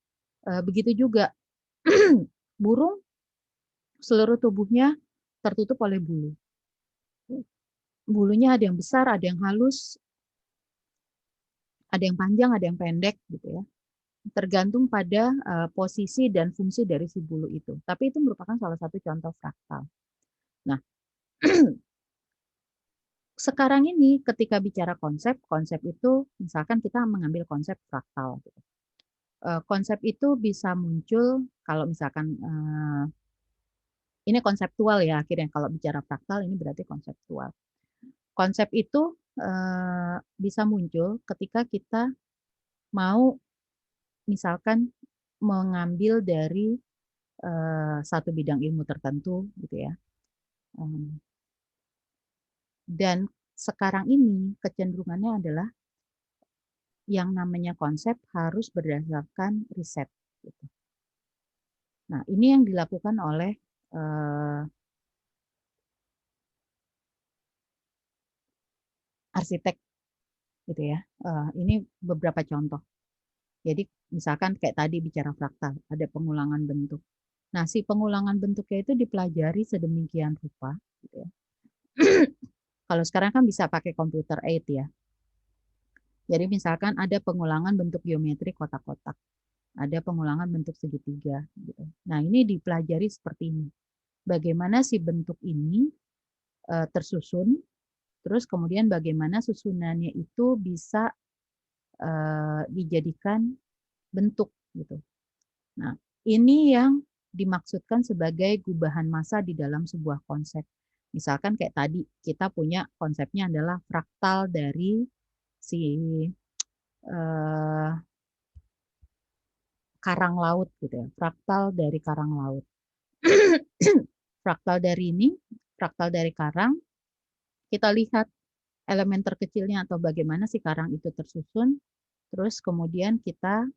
begitu juga. Burung seluruh tubuhnya tertutup oleh bulu. Bulunya ada yang besar, ada yang halus, ada yang panjang, ada yang pendek gitu ya. Tergantung pada posisi dan fungsi dari si bulu itu. Tapi itu merupakan salah satu contoh fraktal. Nah, sekarang ini ketika bicara konsep, konsep itu misalkan kita mengambil konsep fraktal. Gitu. Konsep itu bisa muncul kalau misalkan ini konseptual ya akhirnya kalau bicara fraktal ini berarti konseptual. Konsep itu bisa muncul ketika kita mau misalkan mengambil dari satu bidang ilmu tertentu gitu ya. Dan sekarang ini kecenderungannya adalah yang namanya konsep harus berdasarkan riset. Gitu. Nah ini yang dilakukan oleh arsitek gitu ya. Ini beberapa contoh. Jadi misalkan kayak tadi bicara fraktal, ada pengulangan bentuk. Nah, si pengulangan bentuknya itu dipelajari sedemikian rupa. Gitu ya. Kalau sekarang kan bisa pakai computer aid ya. Jadi misalkan ada pengulangan bentuk geometri kotak-kotak, ada pengulangan bentuk segitiga. Gitu. Nah, ini dipelajari seperti ini. Bagaimana si bentuk ini tersusun, terus kemudian bagaimana susunannya itu bisa dijadikan bentuk gitu. Nah, ini yang dimaksudkan sebagai gubahan massa di dalam sebuah konsep. Misalkan kayak tadi kita punya konsepnya adalah fraktal dari si karang laut gitu ya, fraktal dari karang laut. Fraktal dari ini, fraktal dari karang, kita lihat elemen terkecilnya atau bagaimana si karang itu tersusun, terus kemudian kita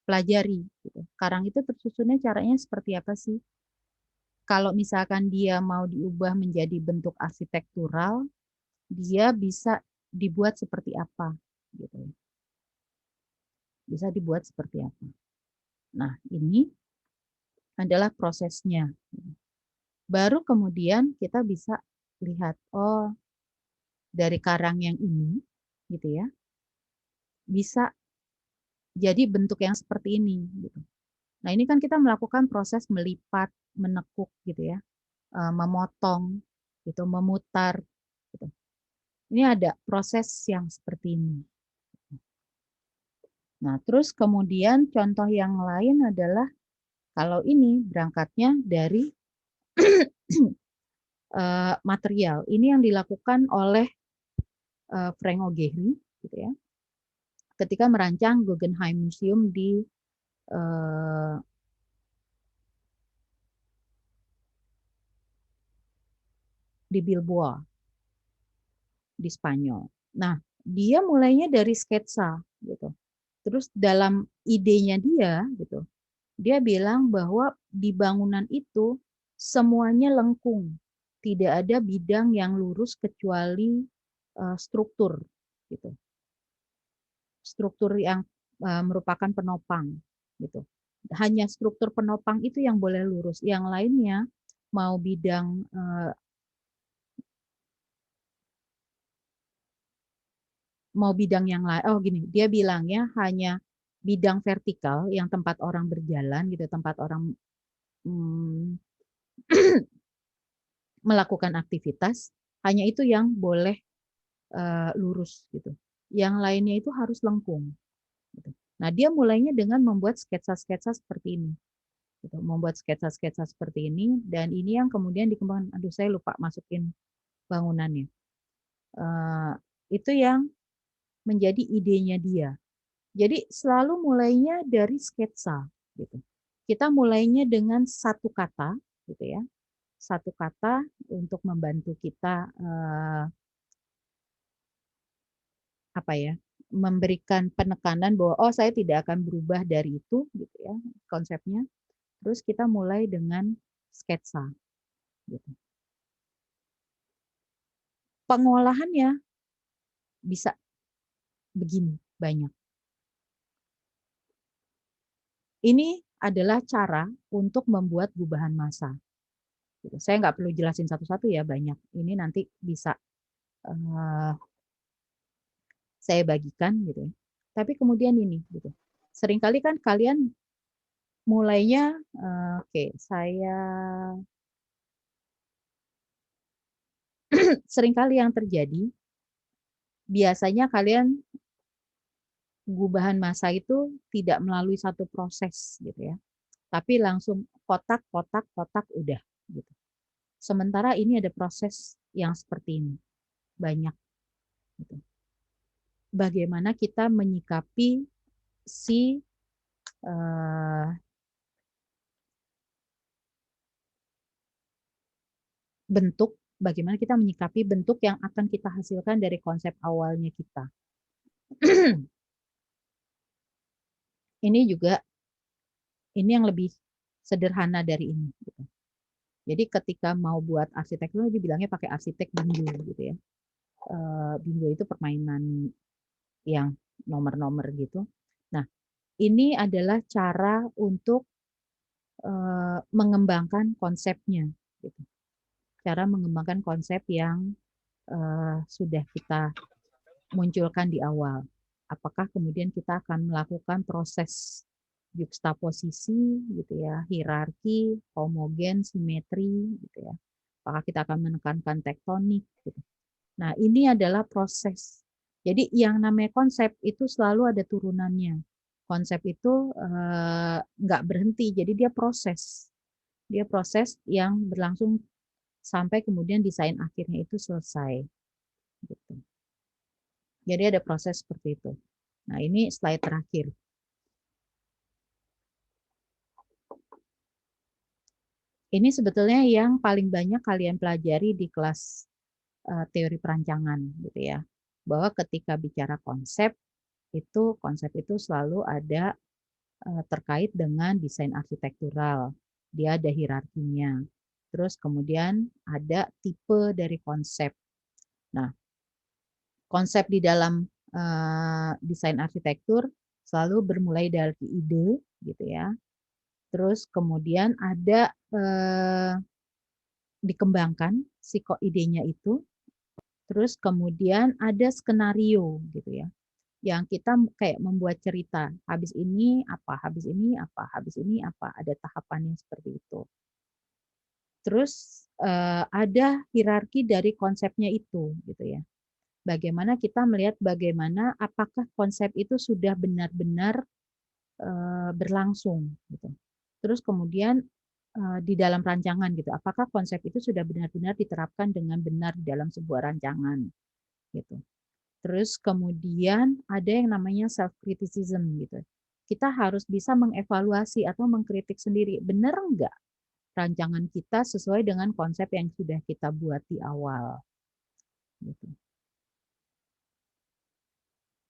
pelajari. Gitu. Karang itu tersusunnya caranya seperti apa sih? Kalau misalkan dia mau diubah menjadi bentuk arsitektural, dia bisa dibuat seperti apa? Gitu. Bisa dibuat seperti apa? Nah, ini adalah prosesnya. Baru kemudian kita bisa lihat, oh dari karang yang ini, gitu ya, bisa jadi bentuk yang seperti ini gitu. Nah, ini kan kita melakukan proses melipat, menekuk gitu ya, memotong gitu, memutar gitu. Ini ada proses yang seperti ini. Nah, terus kemudian contoh yang lain adalah kalau ini berangkatnya dari material. Ini yang dilakukan oleh Frank O'Gehry gitu ya, ketika merancang Guggenheim Museum di Bilbao di Spanyol. Nah, dia mulainya dari sketsa gitu. Terus dalam idenya dia gitu, dia bilang bahwa di bangunan itu semuanya lengkung, tidak ada bidang yang lurus kecuali struktur gitu. Struktur yang merupakan penopang gitu. Hanya struktur penopang itu yang boleh lurus, yang lainnya mau bidang yang lain. Oh gini, dia bilangnya hanya bidang vertikal yang tempat orang berjalan gitu, tempat orang melakukan aktivitas, hanya itu yang boleh lurus gitu. Yang lainnya itu harus lengkung. Gitu. Nah, dia mulainya dengan membuat sketsa-sketsa seperti ini. Gitu. Membuat sketsa-sketsa seperti ini, dan ini yang kemudian dikembangkan. Aduh, saya lupa masukin bangunannya. Itu yang menjadi idenya dia. Jadi selalu mulainya dari sketsa. Gitu. Kita mulainya dengan satu kata, gitu ya. Satu kata untuk membantu kita apa ya, memberikan penekanan bahwa oh saya tidak akan berubah dari itu gitu ya konsepnya. Terus kita mulai dengan sketsa gitu. Pengolahannya bisa begini banyak. Ini adalah cara untuk membuat gubahan massa. Gitu. Saya nggak perlu jelasin satu-satu ya, banyak. Ini nanti bisa saya bagikan gitu ya. Tapi kemudian ini gitu. Seringkali kan kalian mulainya oke, saya seringkali yang terjadi biasanya kalian gubahan massa itu tidak melalui satu proses gitu ya. Tapi langsung kotak, kotak, kotak udah gitu. Sementara ini ada proses yang seperti ini. Banyak gitu. Bagaimana kita menyikapi si bentuk, bagaimana kita menyikapi bentuk yang akan kita hasilkan dari konsep awalnya kita. Ini juga, ini yang lebih sederhana dari ini. Gitu. Jadi ketika mau buat arsitektur, dibilangnya pakai arsitek bingo gitu ya. Bingo itu permainan yang nomor-nomor gitu. Nah, ini adalah cara untuk mengembangkan konsepnya. Gitu. Cara mengembangkan konsep yang sudah kita munculkan di awal. Apakah kemudian kita akan melakukan proses juxtaposisi gitu ya, hierarki, homogen, simetri gitu ya. Apakah kita akan menekankan tektonik gitu. Nah, ini adalah proses. Jadi yang namanya konsep itu selalu ada turunannya. Konsep itu nggak berhenti, jadi dia proses. Dia proses yang berlangsung sampai kemudian desain akhirnya itu selesai. Gitu. Jadi ada proses seperti itu. Nah, ini slide terakhir. Ini sebetulnya yang paling banyak kalian pelajari di kelas teori perancangan gitu ya. Bahwa ketika bicara konsep itu selalu ada terkait dengan desain arsitektural. Dia ada hierarkinya. Terus kemudian ada tipe dari konsep. Nah, konsep di dalam desain arsitektur selalu bermulai dari ide gitu ya. Terus kemudian ada dikembangkan si idenya itu. Terus kemudian ada skenario gitu ya. yang kita kayak membuat cerita, habis ini apa, habis ini apa, habis ini apa, ada tahapannya seperti itu. Terus ada hierarki dari konsepnya itu, gitu ya. Bagaimana kita melihat bagaimana apakah konsep itu sudah benar-benar berlangsung, gitu. Terus kemudian di dalam rancangan gitu, apakah konsep itu sudah benar-benar diterapkan dengan benar di dalam sebuah rancangan, gitu. Terus kemudian ada yang namanya self criticism gitu. Kita harus bisa mengevaluasi atau mengkritik sendiri, benar enggak rancangan kita sesuai dengan konsep yang sudah kita buat di awal. Gitu.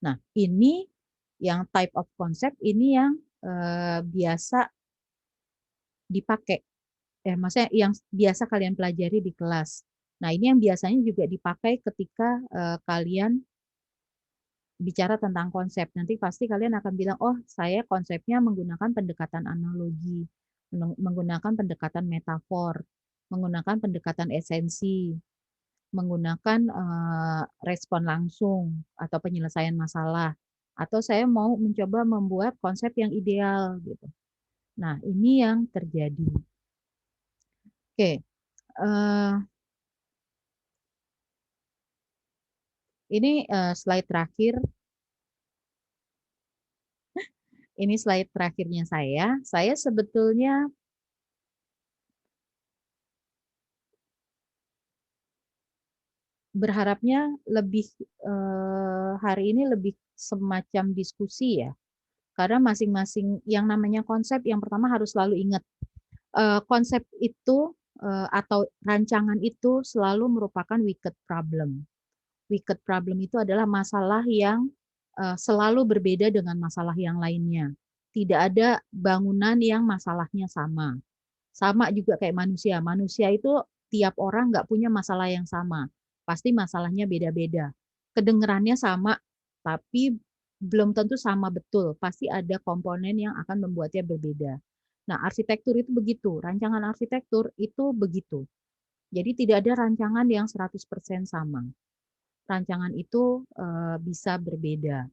Nah, ini yang type of concept ini yang biasa dipakai, maksudnya yang biasa kalian pelajari di kelas. Nah, ini yang biasanya juga dipakai ketika kalian bicara tentang konsep. Nanti pasti kalian akan bilang, oh saya konsepnya menggunakan pendekatan analogi, menggunakan pendekatan metafor, menggunakan pendekatan esensi, menggunakan respon langsung atau penyelesaian masalah. Atau saya mau mencoba membuat konsep yang ideal gitu. Nah, ini yang terjadi. Oke, ini slide terakhir. Ini slide terakhirnya saya. Saya sebetulnya berharapnya lebih hari ini lebih semacam diskusi ya. Karena masing-masing yang namanya konsep yang pertama harus selalu ingat konsep itu atau rancangan itu selalu merupakan wicked problem. Wicked problem itu adalah masalah yang selalu berbeda dengan masalah yang lainnya. Tidak ada bangunan yang masalahnya sama. Sama juga kayak manusia. Manusia itu tiap orang nggak punya masalah yang sama. Pasti masalahnya beda-beda. Kedengerannya sama, tapi belum tentu sama betul. Pasti ada komponen yang akan membuatnya berbeda. Nah, arsitektur itu begitu. Rancangan arsitektur itu begitu. Jadi tidak ada rancangan yang 100% sama. Rancangan itu bisa berbeda.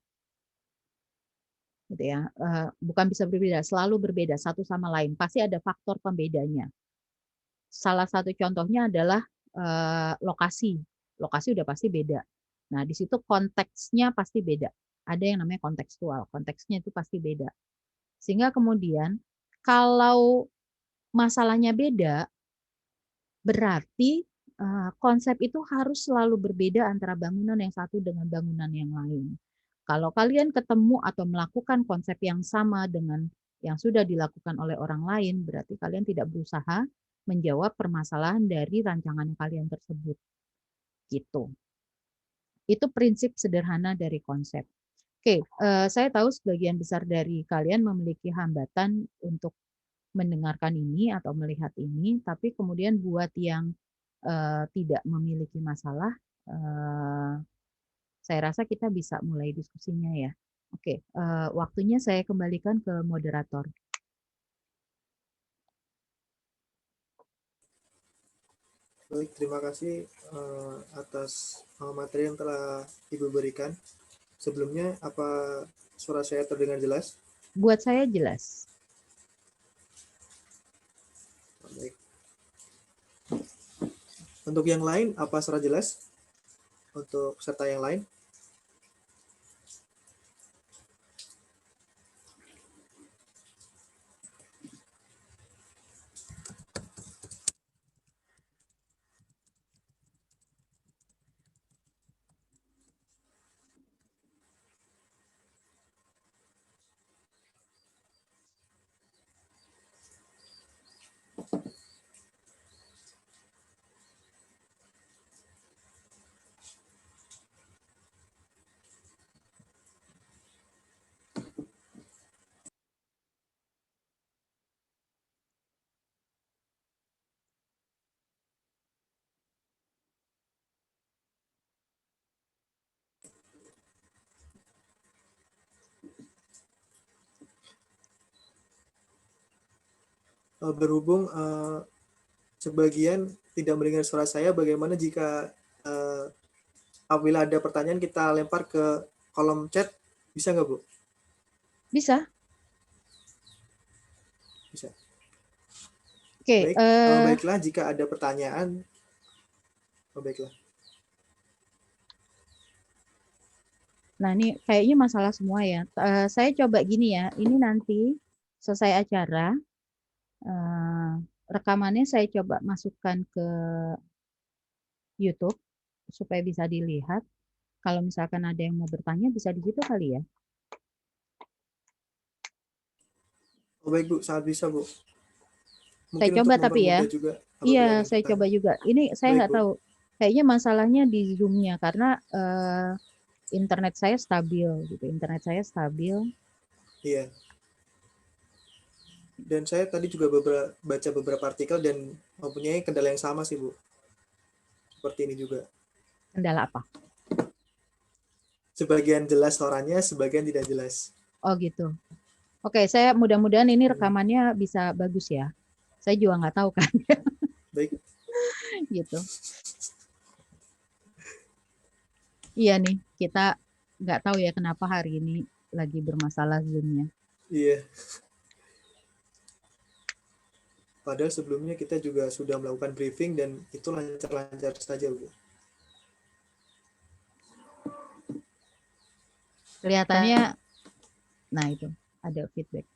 Gitu ya. Bukan bisa berbeda, selalu berbeda satu sama lain. Pasti ada faktor pembedanya. Salah satu contohnya adalah lokasi. Lokasi udah pasti beda. Nah, di situ konteksnya pasti beda. Ada yang namanya kontekstual. Konteksnya itu pasti beda. Sehingga kemudian kalau masalahnya beda, berarti konsep itu harus selalu berbeda antara bangunan yang satu dengan bangunan yang lain. Kalau kalian ketemu atau melakukan konsep yang sama dengan yang sudah dilakukan oleh orang lain, berarti kalian tidak berusaha menjawab permasalahan dari rancangan kalian tersebut. Gitu. Itu prinsip sederhana dari konsep. Oke, saya tahu sebagian besar dari kalian memiliki hambatan untuk mendengarkan ini atau melihat ini, tapi kemudian buat yang tidak memiliki masalah, saya rasa kita bisa mulai diskusinya ya. Oke, waktunya saya kembalikan ke moderator. Baik, terima kasih atas materi yang telah Ibu berikan. Sebelumnya, apa suara saya terdengar jelas? Buat saya jelas. Baik. Untuk yang lain, apa suara jelas? Untuk peserta yang lain? Berhubung sebagian tidak mendengar suara saya, bagaimana jika apabila ada pertanyaan kita lempar ke kolom chat Bisa nggak, Bu? Bisa. Bisa. Oke, Baik, baiklah jika ada pertanyaan. Oh, baiklah. nah ini kayaknya masalah semua ya. Saya coba gini ya, ini nanti selesai acara, eh, rekamannya saya coba masukkan ke YouTube supaya bisa dilihat. Kalau misalkan ada yang mau bertanya bisa di situ kali ya. Oh, baik, Bu. Sangat bisa, Bu. Saya Mungkin untuk coba tapi ya. mempermudah juga Iya, apabila ada yang saya bertanya. coba juga. Ini saya Baik, nggak Bu. tahu. Kayaknya masalahnya di Zoom-nya karena internet saya stabil gitu. Internet saya stabil. Iya. Dan saya tadi juga baca beberapa artikel dan mempunyai kendala yang sama sih, Bu. Seperti ini juga. Kendala apa? Sebagian jelas suaranya, sebagian tidak jelas. Oh gitu. Oke, saya mudah-mudahan ini Hmm. rekamannya bisa bagus ya. Saya juga nggak tahu kan, Baik. gitu. Iya nih, kita nggak tahu ya kenapa hari ini lagi bermasalah Zoom-nya. Iya. Padahal sebelumnya kita juga sudah melakukan briefing dan itu lancar-lancar saja, Bu. Kelihatannya, nah itu ada feedback.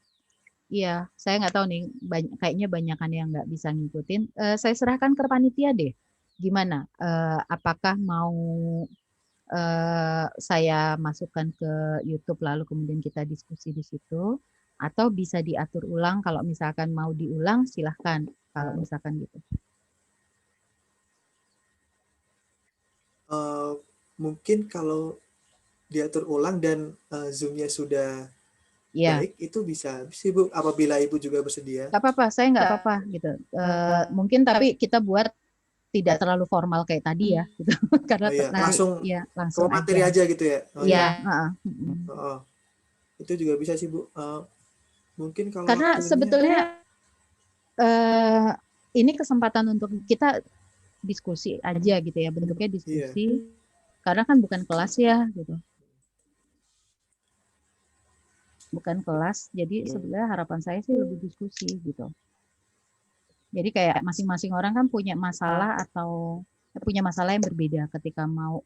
Iya, saya nggak tahu nih, kayaknya banyakan yang nggak bisa ngikutin. Saya serahkan ke panitia deh. Gimana? Apakah mau saya masukkan ke YouTube lalu kemudian kita diskusi di situ, atau bisa diatur ulang? Kalau misalkan mau diulang, silahkan. Kalau misalkan gitu. Eh, Mungkin kalau diatur ulang dan zoom-nya sudah Ya, baik, itu bisa sih, Bu, apabila Ibu juga bersedia. nggak apa-apa. Saya nggak apa-apa gitu. Mungkin tapi kita buat tidak terlalu formal kayak tadi ya, gitu. Karena Oh iya, nanti langsung ya ke langsung aja. materi aja gitu ya. Oh Iya, iya. heeh, mm. Oh, oh. Itu juga bisa sih, Bu. Mungkin kalau Karena waktunya, sebetulnya eh, ini kesempatan untuk kita diskusi aja gitu ya, bentuknya iya. diskusi. Karena kan bukan kelas ya, gitu. Bukan kelas, jadi sebenarnya harapan saya sih lebih diskusi gitu. Jadi kayak masing-masing orang kan punya masalah atau punya masalah yang berbeda ketika mau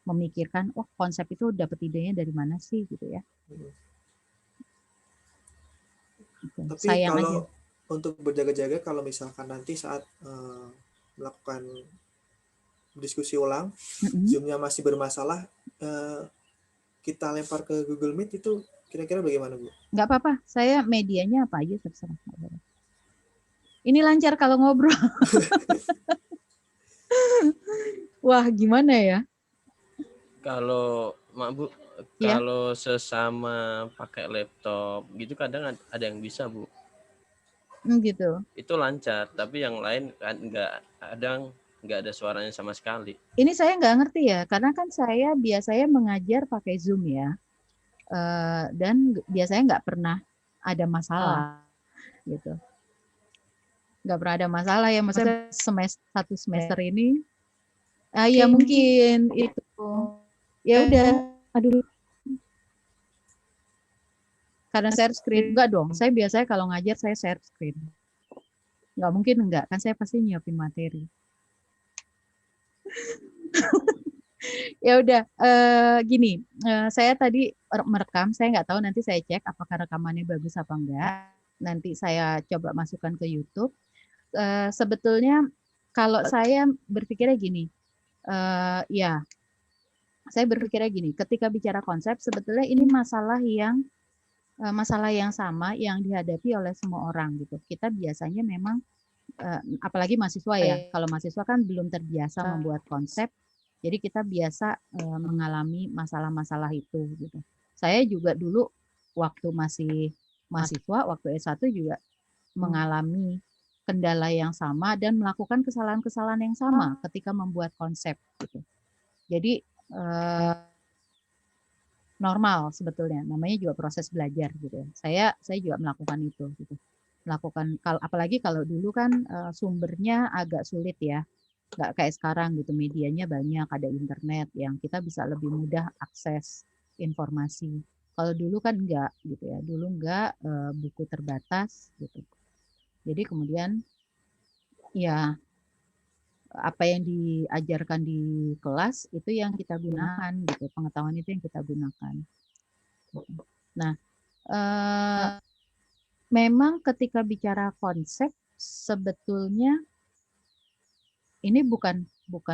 memikirkan, oh konsep itu dapat idenya dari mana sih gitu ya. Gitu. Tapi Sayang aja. kalau untuk berjaga-jaga, kalau misalkan nanti saat melakukan diskusi ulang, Mm-mm. zoom-nya masih bermasalah, kita lempar ke Google Meet, itu kira-kira bagaimana, Bu? Nggak apa-apa, saya medianya apa aja terserah. Ini lancar kalau ngobrol. Wah, gimana ya? Kalau Bu, Ya, kalau sesama pakai laptop gitu kadang ada yang bisa, Bu. gitu. Itu lancar, tapi yang lain kan nggak ada suaranya sama sekali. Ini saya nggak ngerti ya, karena kan saya biasanya mengajar pakai Zoom ya, dan biasanya nggak pernah ada masalah gitu. Nggak pernah ada masalah ya, maksudnya satu semester ini. Ya mungkin itu. Ya udah, aduh, karena share screen enggak dong. Saya biasanya kalau ngajar saya share screen. Nggak mungkin enggak, kan saya pasti nyiapin materi. Ya udah, gini, saya tadi merekam, saya nggak tahu nanti saya cek apakah rekamannya bagus apa enggak. Nanti saya coba masukkan ke YouTube. Sebetulnya kalau saya berpikirnya gini, ya saya berpikirnya gini, ketika bicara konsep sebetulnya ini masalah yang sama yang dihadapi oleh semua orang gitu. Kita biasanya memang apalagi mahasiswa ya, kalau mahasiswa kan belum terbiasa membuat konsep, jadi kita biasa mengalami masalah-masalah itu gitu. Saya juga dulu waktu masih mahasiswa, waktu S1 juga mengalami kendala yang sama dan melakukan kesalahan-kesalahan yang sama ketika membuat konsep gitu. Jadi normal sebetulnya, namanya juga proses belajar gitu ya. Saya juga melakukan itu gitu. Melakukan apalagi kalau dulu kan sumbernya agak sulit ya. Nggak kayak sekarang gitu, medianya banyak, ada internet yang kita bisa lebih mudah akses informasi. Kalau dulu kan enggak gitu ya. Dulu enggak, buku terbatas gitu. Jadi kemudian ya apa yang diajarkan di kelas itu yang kita gunakan gitu. Pengetahuan itu yang kita gunakan. Nah, memang ketika bicara konsep sebetulnya ini bukan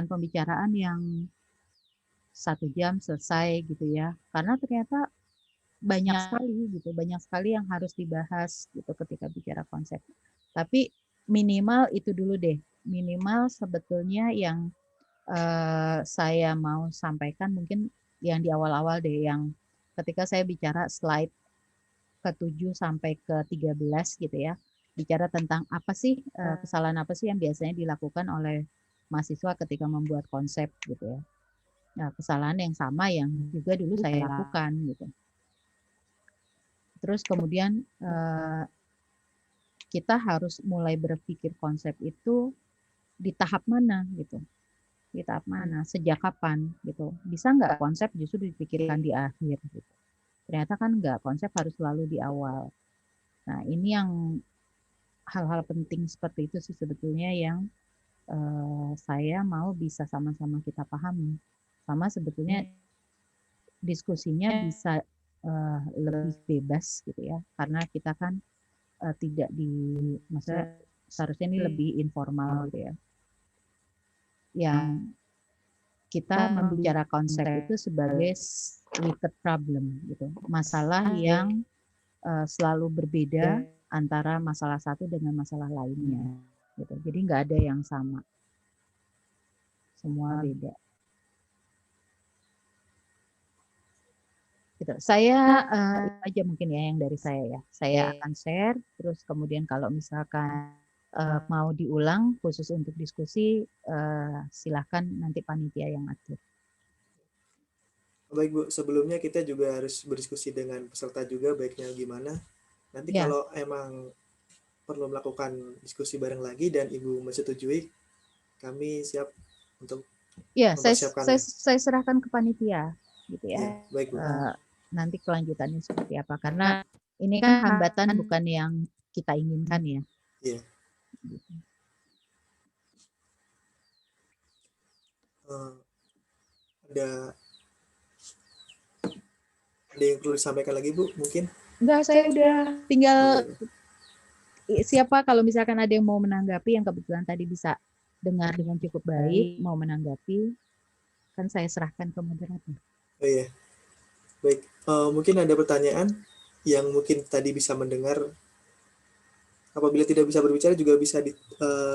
pembicaraan yang 1 jam selesai gitu ya. Karena ternyata banyak sekali yang harus dibahas gitu ketika bicara konsep. Tapi minimal itu dulu deh. Minimal sebetulnya yang saya mau sampaikan mungkin yang di awal-awal deh, yang ketika saya bicara slide ke-7 sampai ke-13 gitu ya. Bicara tentang apa sih kesalahan apa sih yang biasanya dilakukan oleh mahasiswa ketika membuat konsep gitu ya. Nah, kesalahan yang sama yang juga dulu saya lakukan gitu. Terus kemudian kita harus mulai berpikir konsep itu di tahap mana gitu. Di tahap mana, sejak kapan gitu. Bisa nggak konsep justru dipikirkan di akhir gitu. Ternyata kan nggak, konsep harus selalu di awal. Nah, ini yang hal-hal penting seperti itu sih sebetulnya yang saya mau bisa sama-sama kita pahami. Sama sebetulnya diskusinya bisa lebih bebas gitu ya, karena kita kan tidak maksudnya seharusnya ini lebih informal gitu ya. Yang kita membicara konsep itu sebagai wicked problem gitu, masalah yang selalu berbeda antara masalah satu dengan masalah lainnya gitu. Jadi nggak ada yang sama, semua beda. Gitu. Saya itu aja mungkin ya yang dari saya ya. Saya akan share, terus kemudian kalau misalkan mau diulang khusus untuk diskusi, silahkan nanti panitia yang atur. Baik Bu, sebelumnya kita juga harus berdiskusi dengan peserta juga baiknya gimana. Nanti Ya, kalau emang perlu melakukan diskusi bareng lagi dan Ibu menyetujui, kami siap untuk ya mempersiapkannya. saya serahkan ke panitia gitu ya. Iya, baik Bu. Nanti kelanjutannya seperti apa, karena ini kan hambatan bukan yang kita inginkan ya. Iya. Ada yang perlu disampaikan lagi Bu mungkin? Enggak, saya udah tinggal siapa kalau misalkan ada yang mau menanggapi yang kebetulan tadi bisa dengar dengan cukup baik, mau menanggapi, kan saya serahkan ke moderator. Oh iya, baik. Mungkin ada pertanyaan yang mungkin tadi bisa mendengar. Apabila tidak bisa berbicara juga bisa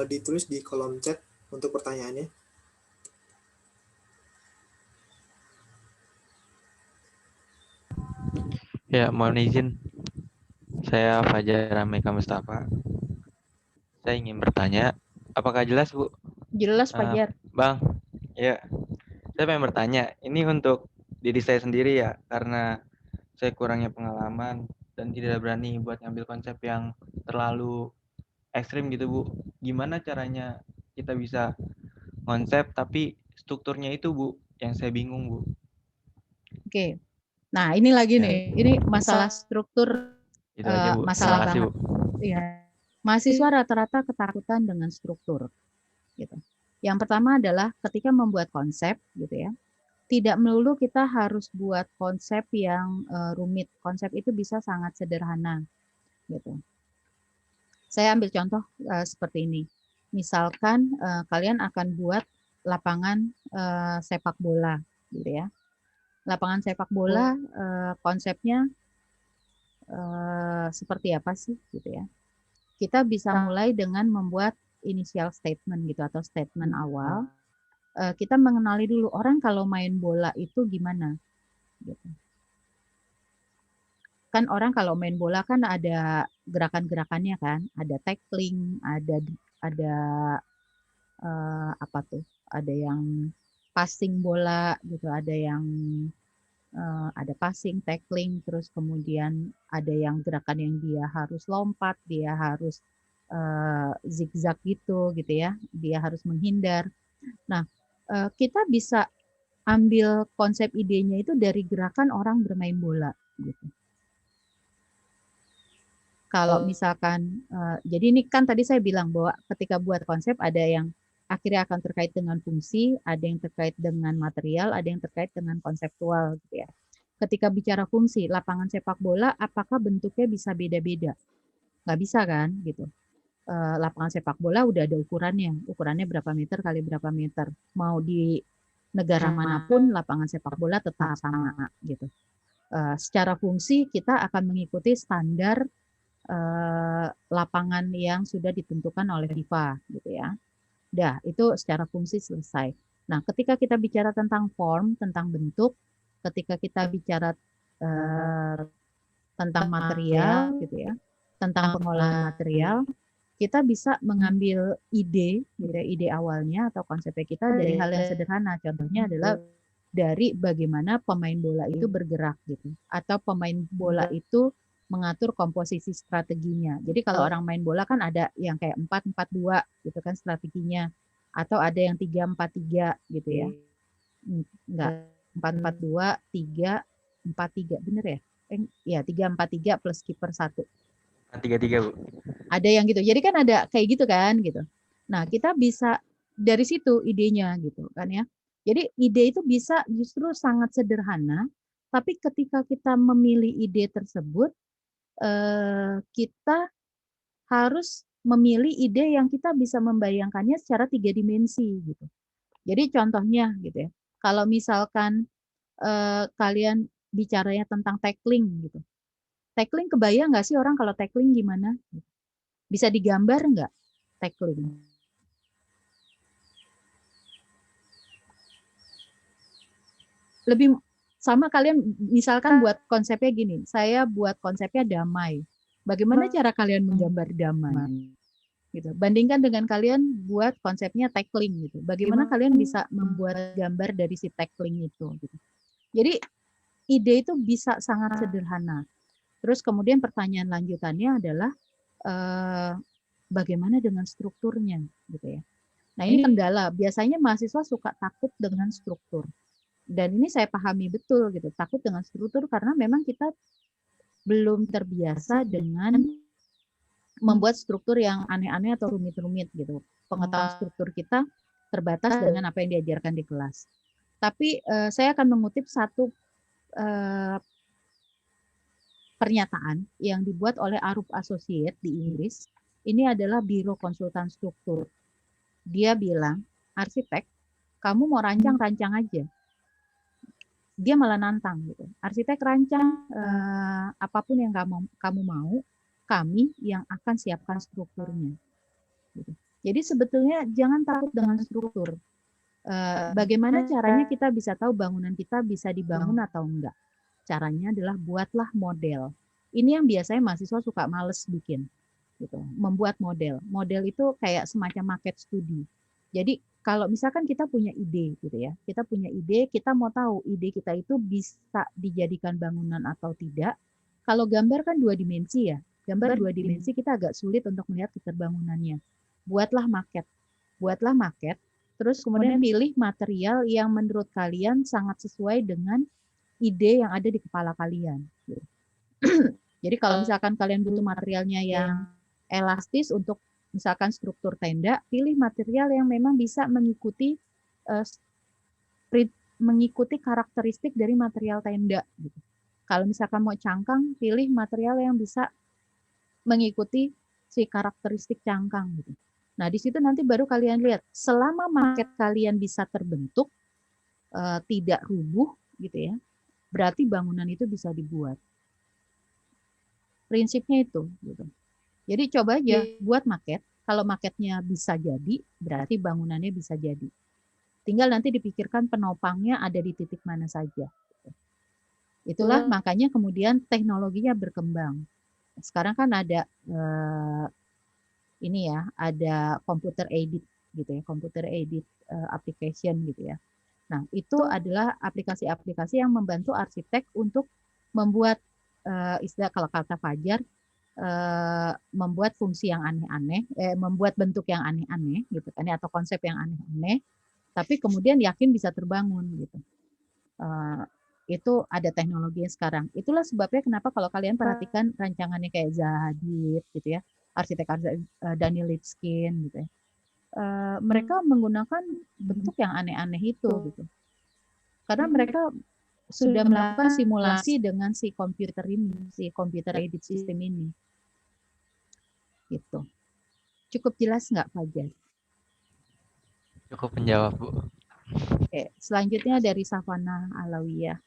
ditulis di kolom chat untuk pertanyaannya. Ya, mohon izin. Saya Fajar Rameka Mustafa. Saya ingin bertanya, apakah jelas, Bu? Jelas, Fajar. Bang, ya. Saya pengen bertanya, ini untuk diri saya sendiri ya, karena saya kurangnya pengalaman dan tidak berani buat ngambil konsep yang terlalu ekstrim gitu, Bu. Gimana caranya kita bisa konsep tapi strukturnya itu, Bu, yang saya bingung, Bu. Oke. Nah, ini lagi nih. Ini masalah struktur. Itu aja, Bu. Masalah Terima kasih, banget. Bu. Ya. Mahasiswa rata-rata ketakutan dengan struktur. Gitu. Yang pertama adalah ketika membuat konsep, gitu ya. Tidak melulu kita harus buat konsep yang rumit. Konsep itu bisa sangat sederhana, gitu. Saya ambil contoh seperti ini. Misalkan kalian akan buat lapangan sepak bola, gitu ya. Lapangan sepak bola konsepnya seperti apa sih, gitu ya. Kita bisa mulai dengan membuat initial statement gitu atau statement awal. Kita mengenali dulu orang kalau main bola itu gimana, gitu. Kan orang kalau main bola kan ada gerakan-gerakannya kan, ada tackling, ada apa tuh? Ada yang passing bola gitu, ada yang ada passing, tackling, terus kemudian ada yang gerakan yang dia harus lompat, dia harus zigzag gitu ya, dia harus menghindar. Nah, kita bisa ambil konsep idenya itu dari gerakan orang bermain bola. gitu. Kalau misalkan, jadi ini kan tadi saya bilang bahwa ketika buat konsep ada yang akhirnya akan terkait dengan fungsi, ada yang terkait dengan material, ada yang terkait dengan konseptual gitu ya. Ketika bicara fungsi, lapangan sepak bola apakah bentuknya bisa beda-beda? Nggak bisa kan gitu. Lapangan sepak bola udah ada ukurannya berapa meter kali berapa meter. Mau di negara manapun lapangan sepak bola tetap sama gitu. Secara fungsi kita akan mengikuti standar lapangan yang sudah ditentukan oleh FIFA gitu ya. Dah, itu secara fungsi selesai. Nah, ketika kita bicara tentang form, tentang bentuk, ketika kita bicara tentang material gitu ya, tentang pengolahan material, kita bisa mengambil ide, gitu ya, ide awalnya atau konsepnya kita dari hal yang sederhana. Contohnya adalah dari bagaimana pemain bola itu bergerak gitu, atau pemain bola itu mengatur komposisi strateginya. Jadi kalau orang main bola kan ada yang kayak 4-4-2 gitu kan strateginya, atau ada yang 3-4-3 gitu ya. Enggak, 4-4-2, 3-4-3, bener ya? Ya 3-4-3 plus kiper 1. 3-3, Bu. Ada yang gitu. Jadi kan ada kayak gitu kan gitu. Nah, kita bisa dari situ idenya gitu kan ya. Jadi ide itu bisa justru sangat sederhana, tapi ketika kita memilih ide tersebut, kita harus memilih ide yang kita bisa membayangkannya secara 3 dimensi gitu. Jadi contohnya gitu ya, kalau misalkan kalian bicaranya tentang tackling gitu. Tackling kebayang nggak sih orang kalau tackling gimana? Bisa digambar nggak tackling? Lebih sama kalian misalkan buat konsepnya gini, saya buat konsepnya damai. Bagaimana cara kalian menggambar damai? Gitu. Bandingkan dengan kalian buat konsepnya tackling gitu. Bagaimana kalian bisa membuat gambar dari si tackling itu gitu. Jadi ide itu bisa sangat sederhana. Terus kemudian pertanyaan lanjutannya adalah bagaimana dengan strukturnya gitu ya. Nah, ini kendala. Biasanya mahasiswa suka takut dengan struktur. Dan ini saya pahami betul gitu. Takut dengan struktur karena memang kita belum terbiasa dengan membuat struktur yang aneh-aneh atau rumit-rumit gitu. Pengetahuan struktur kita terbatas dengan apa yang diajarkan di kelas. Tapi saya akan mengutip satu pernyataan yang dibuat oleh Arup Associate di Inggris. Ini adalah biro konsultan struktur. Dia bilang, arsitek, kamu mau rancang-rancang aja. Dia malah nantang gitu. Arsitek rancang apapun yang kamu mau, kami yang akan siapkan strukturnya. Gitu. Jadi sebetulnya jangan takut dengan struktur. Bagaimana caranya kita bisa tahu bangunan kita bisa dibangun atau enggak? Caranya adalah buatlah model. Ini yang biasanya mahasiswa suka males bikin. Gitu. Membuat model. Model itu kayak semacam market studi. Jadi kalau misalkan kita punya ide gitu ya, kita punya ide, kita mau tahu ide kita itu bisa dijadikan bangunan atau tidak. Kalau gambar kan 2 dimensi ya, gambar 2 dimensi kita agak sulit untuk melihat keterbangunannya. Buatlah maket, terus kemudian pilih material yang menurut kalian sangat sesuai dengan ide yang ada di kepala kalian. Jadi kalau misalkan kalian butuh materialnya yang elastis untuk misalkan struktur tenda, pilih material yang memang bisa mengikuti karakteristik dari material tenda. Gitu. Kalau misalkan mau cangkang, pilih material yang bisa mengikuti si karakteristik cangkang. Gitu. Nah di situ nanti baru kalian lihat, selama market kalian bisa terbentuk, tidak rubuh, gitu ya, berarti bangunan itu bisa dibuat. Prinsipnya itu. Gitu. Jadi coba aja buat maket. Kalau maketnya bisa jadi, berarti bangunannya bisa jadi. Tinggal nanti dipikirkan penopangnya ada di titik mana saja. Itulah makanya kemudian teknologinya berkembang. Sekarang kan ada ini ya, ada computer aided gitu ya, computer aided application gitu ya. Nah, itu adalah aplikasi-aplikasi yang membantu arsitek untuk membuat istilah kalau kata Fajar, membuat fungsi yang aneh-aneh, membuat bentuk yang aneh-aneh gitu kan atau konsep yang aneh-aneh, tapi kemudian yakin bisa terbangun gitu. Itu ada teknologinya sekarang. Itulah sebabnya kenapa kalau kalian perhatikan rancangannya kayak Zaha Hadid gitu ya, arsitek Daniel Libeskind gitu ya. Mereka menggunakan bentuk yang aneh-aneh itu gitu. Karena mereka sudah melakukan simulasi dengan si komputer ini, si computer aided system ini. Gitu. Cukup jelas nggak, Fajar? Cukup menjawab, Bu. Oke, selanjutnya dari Savana Alawiyah.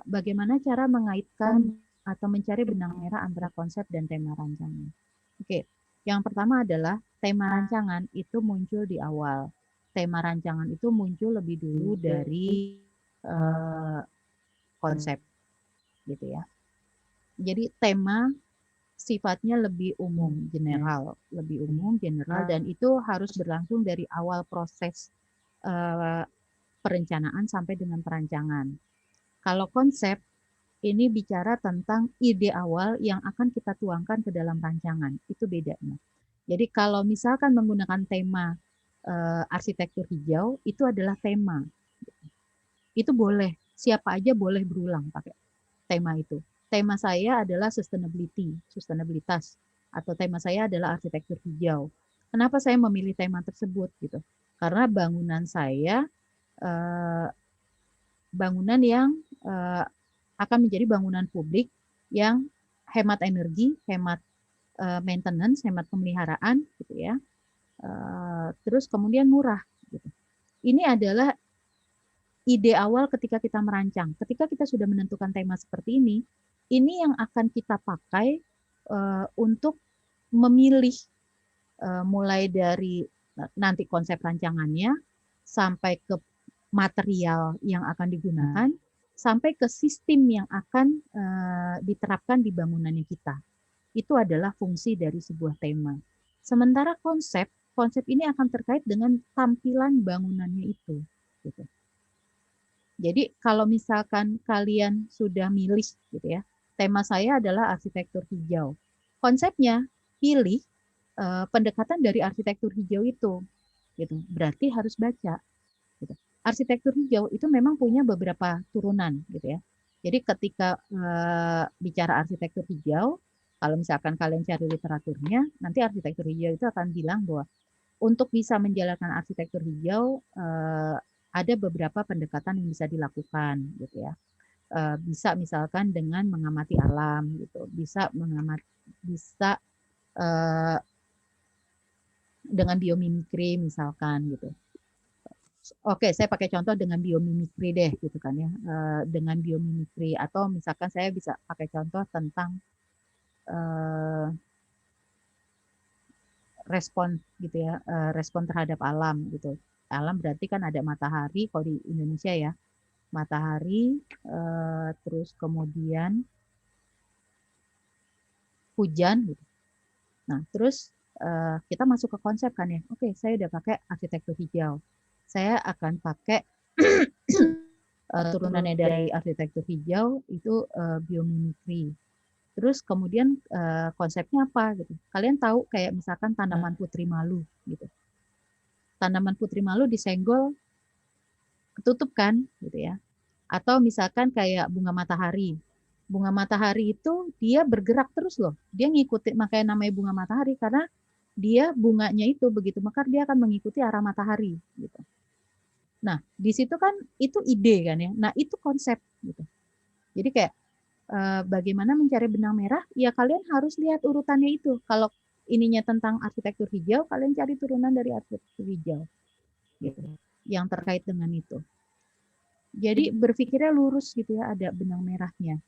Bagaimana cara mengaitkan atau mencari benang merah antara konsep dan tema rancangan? Oke, yang pertama adalah tema rancangan itu muncul di awal. Tema rancangan itu muncul lebih dulu dari konsep, gitu ya. Jadi tema sifatnya lebih umum, general, dan itu harus berlangsung dari awal proses perencanaan sampai dengan perancangan. Kalau konsep ini bicara tentang ide awal yang akan kita tuangkan ke dalam rancangan, itu bedanya. Jadi kalau misalkan menggunakan tema arsitektur hijau, itu adalah tema. Itu boleh, siapa aja boleh berulang pakai tema itu. Tema saya adalah sustainability, sustainabilitas, atau tema saya adalah arsitektur hijau. Kenapa saya memilih tema tersebut gitu? Karena bangunan saya bangunan yang akan menjadi bangunan publik yang hemat energi, hemat maintenance, hemat pemeliharaan, gitu ya. Terus kemudian murah. Gitu. Ini adalah ide awal ketika kita merancang. Ketika kita sudah menentukan tema seperti ini yang akan kita pakai untuk memilih mulai dari nanti konsep rancangannya sampai ke material yang akan digunakan sampai ke sistem yang akan diterapkan di bangunannya kita. Itu adalah fungsi dari sebuah tema. Sementara konsep ini akan terkait dengan tampilan bangunannya itu. Gitu. Jadi kalau misalkan kalian sudah milih gitu ya, tema saya adalah arsitektur hijau. Konsepnya pilih pendekatan dari arsitektur hijau itu, gitu. Berarti harus baca. Gitu. Arsitektur hijau itu memang punya beberapa turunan, gitu ya. Jadi ketika bicara arsitektur hijau, kalau misalkan kalian cari literaturnya, nanti arsitektur hijau itu akan bilang bahwa untuk bisa menjalankan arsitektur hijau ada beberapa pendekatan yang bisa dilakukan gitu ya. Bisa misalkan dengan mengamati alam gitu, bisa dengan biomimikri misalkan gitu. Oke, saya pakai contoh dengan biomimikri deh gitu kan ya. Dengan biomimikri atau misalkan saya bisa pakai contoh tentang respon gitu ya, respon terhadap alam gitu. Alam berarti kan ada matahari kalau di Indonesia ya, matahari, terus kemudian hujan gitu. Nah, terus kita masuk ke konsep kan ya. Oke, saya udah pakai arsitektur hijau. Saya akan pakai turunannya dari arsitektur hijau itu biomimikri. Terus kemudian konsepnya apa gitu. Kalian tahu kayak misalkan tanaman putri malu gitu. Tanaman putri malu disenggol ketutup kan gitu ya. Atau misalkan kayak bunga matahari. Bunga matahari itu dia bergerak terus loh. Dia ngikutin, makanya namanya bunga matahari karena dia bunganya itu begitu mekar dia akan mengikuti arah matahari gitu. Nah, di situ kan itu ide kan ya. Nah, itu konsep gitu. Jadi kayak bagaimana mencari benang merah? Ya kalian harus lihat urutannya itu. Kalau ininya tentang arsitektur hijau, kalian cari turunan dari arsitektur hijau. Gitu. Yang terkait dengan itu. Jadi berpikirnya lurus gitu ya, ada benang merahnya.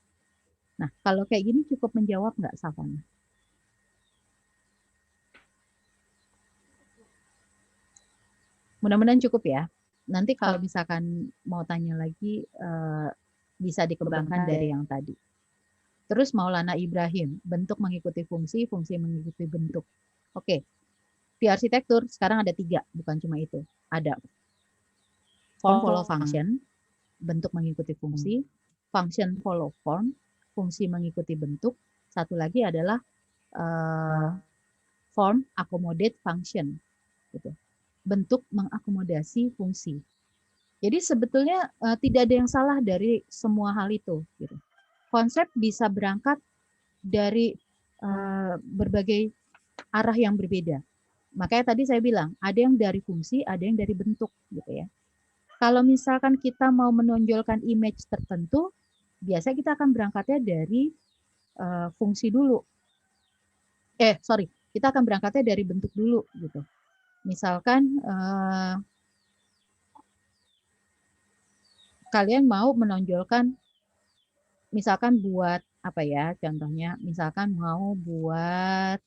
Nah, kalau kayak gini cukup menjawab nggak, Savana? Mudah-mudahan cukup ya. Nanti kalau misalkan mau tanya lagi, bisa dikembangkan dari yang tadi. Terus Maulana Ibrahim, bentuk mengikuti fungsi, fungsi mengikuti bentuk. Oke, di arsitektur sekarang ada 3, bukan cuma itu. Ada form follow function, bentuk mengikuti fungsi, function follow form, fungsi mengikuti bentuk. Satu lagi adalah form accommodate function, gitu. Bentuk mengakomodasi fungsi. Jadi sebetulnya tidak ada yang salah dari semua hal itu. Gitu. Konsep bisa berangkat dari berbagai arah yang berbeda. Makanya tadi saya bilang, ada yang dari fungsi, ada yang dari bentuk, gitu ya. Kalau misalkan kita mau menonjolkan image tertentu, biasanya kita akan berangkatnya dari fungsi dulu. Kita akan berangkatnya dari bentuk dulu, gitu. Misalkan kalian mau menonjolkan, misalkan buat apa ya? Contohnya, misalkan mau buat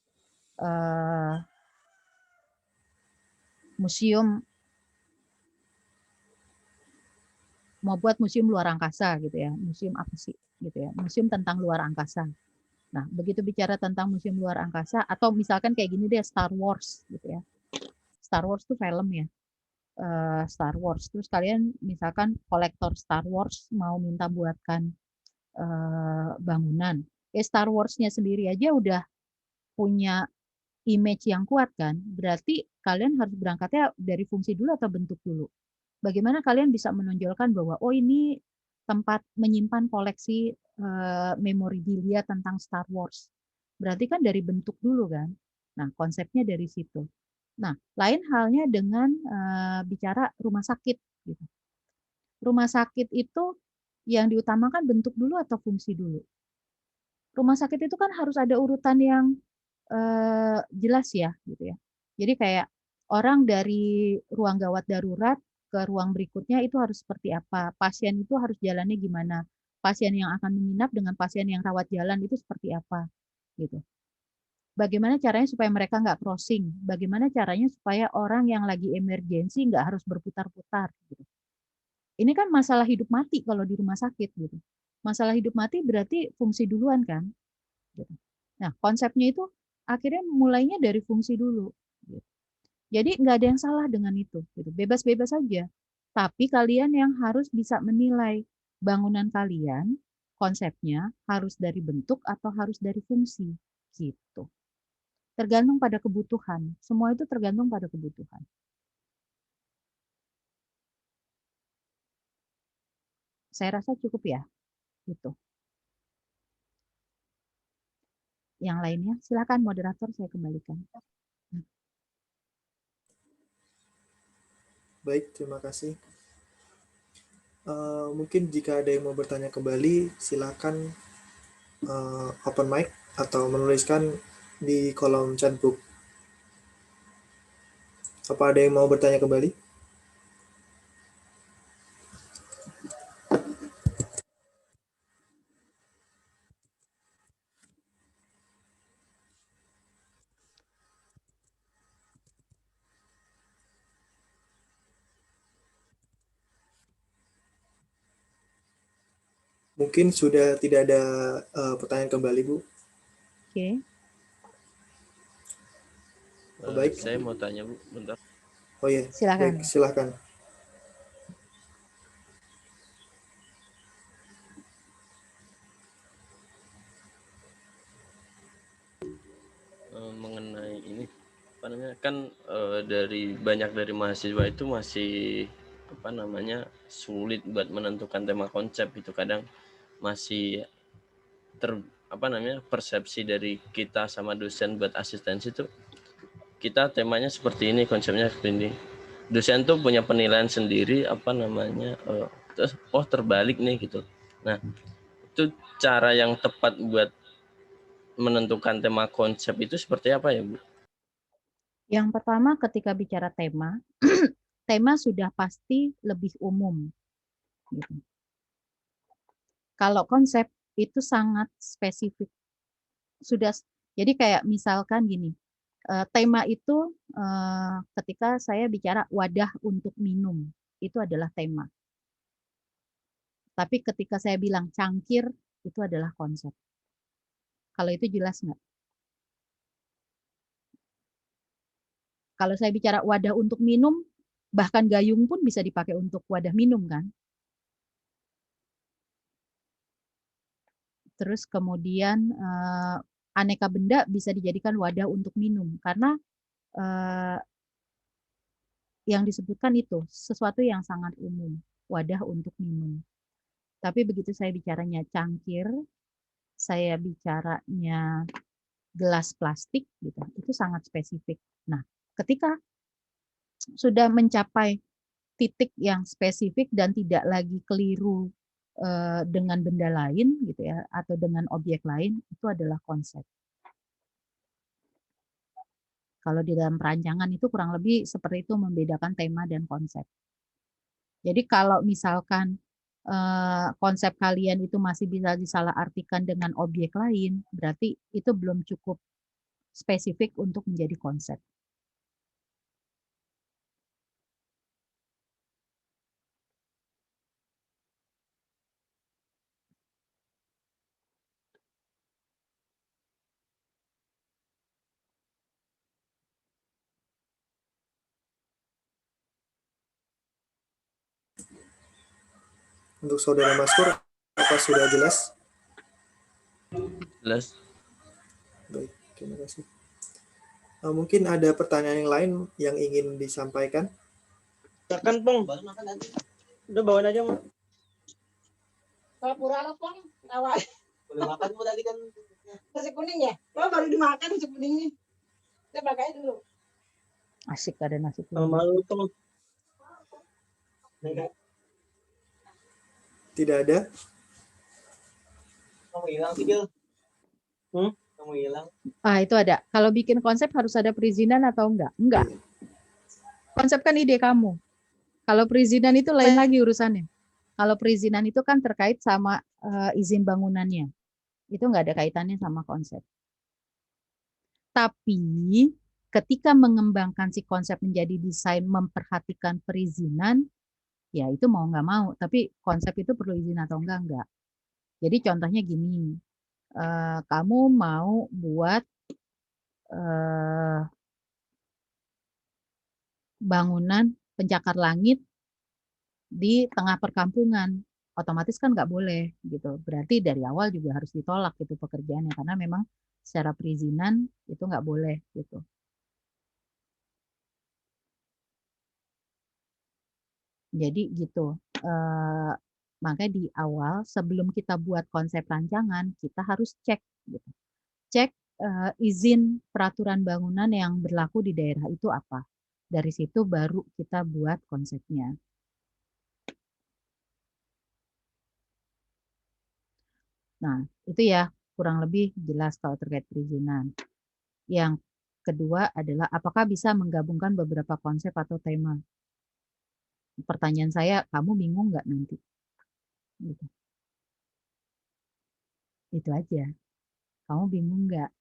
museum, mau buat museum luar angkasa gitu ya. Museum apa sih gitu ya? Museum tentang luar angkasa. Nah, begitu bicara tentang museum luar angkasa, atau misalkan kayak gini deh, Star Wars gitu ya. Star Wars tuh film ya. Star Wars. Terus kalian misalkan kolektor Star Wars mau minta buatkan bangunan. Star Wars-nya sendiri aja udah punya image yang kuat kan. Berarti kalian harus berangkatnya dari fungsi dulu atau bentuk dulu. Bagaimana kalian bisa menonjolkan bahwa oh ini tempat menyimpan koleksi memorabilia tentang Star Wars. Berarti kan dari bentuk dulu kan. Nah, konsepnya dari situ. Nah, lain halnya dengan bicara rumah sakit gitu. Rumah sakit itu yang diutamakan bentuk dulu atau fungsi dulu. Rumah sakit itu kan harus ada urutan yang jelas ya gitu ya. Jadi kayak orang dari ruang gawat darurat ke ruang berikutnya itu harus seperti apa. Pasien itu harus jalannya gimana. Pasien yang akan menginap dengan pasien yang rawat jalan itu seperti apa gitu. Bagaimana caranya supaya mereka nggak crossing? Bagaimana caranya supaya orang yang lagi emergensi nggak harus berputar-putar gitu. Ini kan masalah hidup mati kalau di rumah sakit gitu. Masalah hidup mati berarti fungsi duluan kan. Gitu. Nah, konsepnya itu akhirnya mulainya dari fungsi dulu. Gitu. Jadi nggak ada yang salah dengan itu. Gitu. Bebas-bebas saja. Tapi kalian yang harus bisa menilai bangunan kalian, konsepnya harus dari bentuk atau harus dari fungsi. Gitu. Tergantung pada kebutuhan. Semua itu tergantung pada kebutuhan. Saya rasa cukup ya. Gitu. Yang lainnya, silakan moderator saya kembalikan. Baik, terima kasih. Mungkin jika ada yang mau bertanya kembali, silakan open mic atau menuliskan di kolom chatbook. Apa ada yang mau bertanya kembali? Mungkin sudah tidak ada pertanyaan kembali, Bu. Oke. Baik. Saya mau tanya Bu, bentar. Oh ya, Silakan. baik, silakan. Mengenai ini apa namanya kan dari banyak dari mahasiswa itu masih apa namanya sulit buat menentukan tema konsep itu, kadang masih apa namanya persepsi dari kita sama dosen buat asistensi itu kita temanya seperti ini, konsepnya seperti ini. Dosen tuh punya penilaian sendiri apa namanya terus terbalik nih gitu. Nah, itu cara yang tepat buat menentukan tema konsep itu seperti apa ya, Bu? Yang pertama ketika bicara tema, tema sudah pasti lebih umum. Gitu. Kalau konsep itu sangat spesifik. Sudah, jadi kayak misalkan gini, tema itu ketika saya bicara wadah untuk minum, itu adalah tema. Tapi ketika saya bilang cangkir, itu adalah konsep. Kalau itu jelas nggak? Kalau saya bicara wadah untuk minum, bahkan gayung pun bisa dipakai untuk wadah minum kan? Terus kemudian aneka benda bisa dijadikan wadah untuk minum karena yang disebutkan itu sesuatu yang sangat umum, wadah untuk minum. Tapi begitu saya bicaranya cangkir, saya bicaranya gelas plastik gitu, itu sangat spesifik. Nah, ketika sudah mencapai titik yang spesifik dan tidak lagi keliru dengan benda lain gitu ya, atau dengan objek lain, itu adalah konsep. Kalau di dalam perancangan itu kurang lebih seperti itu, membedakan tema dan konsep. Jadi kalau misalkan konsep kalian itu masih bisa disalahartikan dengan objek lain, berarti itu belum cukup spesifik untuk menjadi konsep. Untuk saudara Maskur, apa sudah jelas? Jelas. Baik, terima kasih. Mungkin ada pertanyaan yang lain yang ingin disampaikan? Silakan, Pong. Udah bawain aja, Mang. Kalau pura lo Pong, tawa. Udah makan Bu tadi kan. Nasi kuning ya? Lo baru dimakan nasi kuningnya. Kita pakai dulu. Asik ada nasi Kalau kuning. malu, Pong. Tidak ada? Kamu hilang sih, Gil. Kamu hilang. Itu ada. Kalau bikin konsep harus ada perizinan atau enggak? Enggak. Konsep kan ide kamu. Kalau perizinan itu lain lagi urusannya. Kalau perizinan itu kan terkait sama izin bangunannya. Itu enggak ada kaitannya sama konsep. Tapi ketika mengembangkan si konsep menjadi desain memperhatikan perizinan, ya itu mau nggak mau. Tapi konsep itu perlu izin atau enggak. Jadi contohnya gini, kamu mau buat bangunan pencakar langit di tengah perkampungan, otomatis kan nggak boleh gitu. Berarti dari awal juga harus ditolak gitu pekerjaannya karena memang secara perizinan itu nggak boleh gitu. Jadi gitu. Makanya di awal sebelum kita buat konsep rancangan kita harus cek gitu. Cek izin peraturan bangunan yang berlaku di daerah itu apa. Dari situ baru kita buat konsepnya. Nah, itu ya kurang lebih jelas kalau terkait perizinan. Yang kedua adalah apakah bisa menggabungkan beberapa konsep atau tema? Pertanyaan saya, kamu bingung nggak nanti? Gitu. Itu aja. Kamu bingung nggak?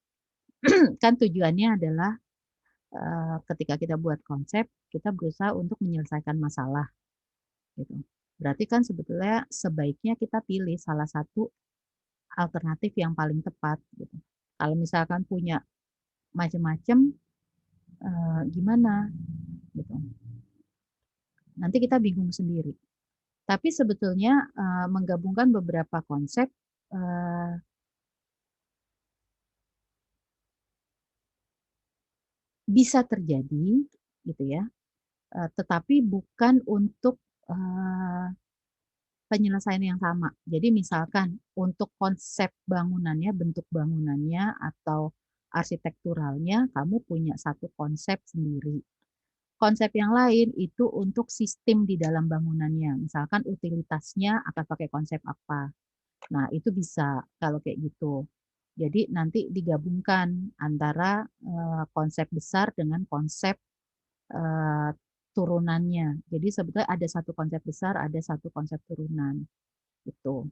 Kan tujuannya adalah ketika kita buat konsep, kita berusaha untuk menyelesaikan masalah. Gitu. Berarti kan sebetulnya sebaiknya kita pilih salah satu alternatif yang paling tepat. Gitu. Kalau misalkan punya macam-macam, gimana? Gitu. Nanti kita bingung sendiri. Tapi sebetulnya menggabungkan beberapa konsep bisa terjadi, gitu ya. Tetapi bukan untuk penyelesaian yang sama. Jadi misalkan untuk konsep bangunannya, bentuk bangunannya atau arsitekturalnya, kamu punya satu konsep sendiri. Konsep yang lain itu untuk sistem di dalam bangunannya. Misalkan utilitasnya akan pakai konsep apa. Nah, itu bisa kalau kayak gitu. Jadi nanti digabungkan antara konsep besar dengan konsep turunannya. Jadi sebetulnya ada satu konsep besar, ada satu konsep turunan. Gitu.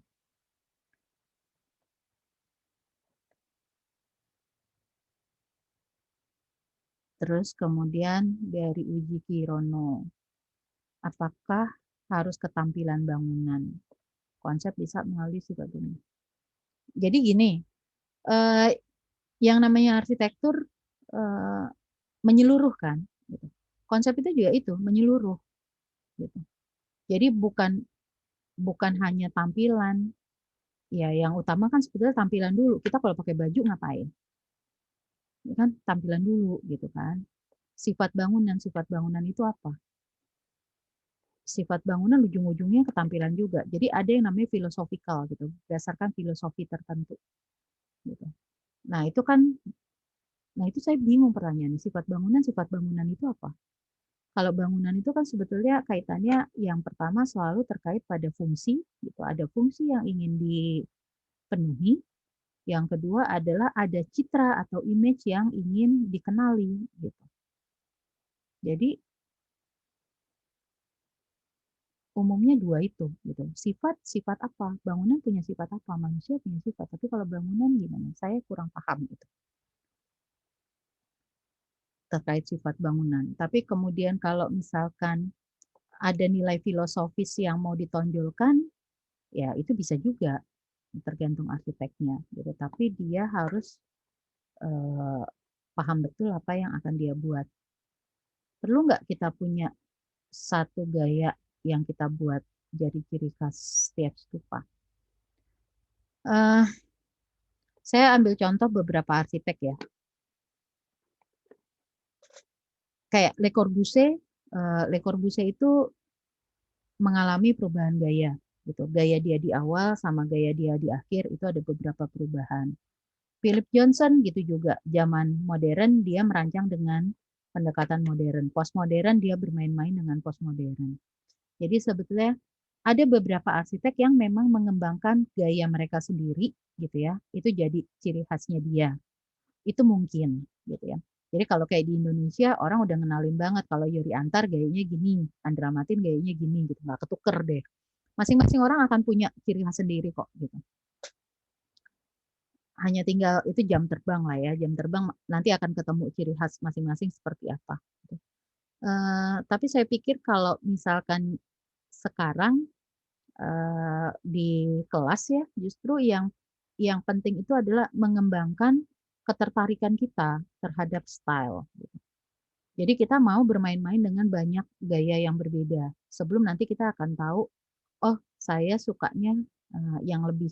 Terus kemudian dari Uji Kirono, apakah harus ketampilan bangunan? Konsep bisa melalui sifat ini. Jadi gini, yang namanya arsitektur menyeluruh kan. Gitu. Konsep itu juga itu menyeluruh. Gitu. Jadi bukan hanya tampilan. Ya, yang utama kan sebetulnya tampilan dulu. Kita kalau pakai baju ngapain? Ya kan tampilan dulu gitu kan. Sifat bangunan itu apa? sifat bangunan ujung-ujungnya ketampilan juga. Jadi ada yang namanya philosophical gitu, berdasarkan filosofi tertentu gitu. Nah, itu saya bingung pertanyaannya, sifat bangunan itu apa? Kalau bangunan itu kan sebetulnya kaitannya yang pertama selalu terkait pada fungsi gitu. Ada fungsi yang ingin dipenuhi. Yang kedua adalah ada citra atau image yang ingin dikenali gitu. Jadi umumnya dua itu gitu. Sifat apa? Bangunan punya sifat apa? Manusia punya sifat. Tapi kalau bangunan gimana? Saya kurang paham gitu terkait sifat bangunan. Tapi kemudian kalau misalkan ada nilai filosofis yang mau ditonjolkan, ya itu bisa juga tergantung arsiteknya gitu. Tapi dia harus paham betul apa yang akan dia buat. Perlu nggak kita punya satu gaya yang kita buat jadi ciri khas setiap stupa? Saya ambil contoh beberapa arsitek ya. Kayak Le Corbusier itu mengalami perubahan gaya gitu. Gaya dia di awal sama gaya dia di akhir itu ada beberapa perubahan. Philip Johnson gitu juga, zaman modern dia merancang dengan pendekatan modern. Postmodern dia bermain-main dengan postmodern. Jadi sebetulnya ada beberapa arsitek yang memang mengembangkan gaya mereka sendiri gitu ya. Itu jadi ciri khasnya dia. Itu mungkin gitu ya. Jadi kalau kayak di Indonesia orang udah ngenalin banget kalau Yuri Antar gayanya gini, Andra Matin gayanya gini gitu, nggak ketuker deh. Masing-masing orang akan punya ciri khas sendiri kok gitu. Hanya tinggal itu jam terbang lah ya, jam terbang nanti akan ketemu ciri khas masing-masing seperti apa. Gitu. Tapi saya pikir kalau misalkan sekarang di kelas ya, justru yang penting itu adalah mengembangkan ketertarikan kita terhadap style. Gitu. Jadi kita mau bermain-main dengan banyak gaya yang berbeda. Sebelum nanti kita akan tahu, oh saya sukanya yang lebih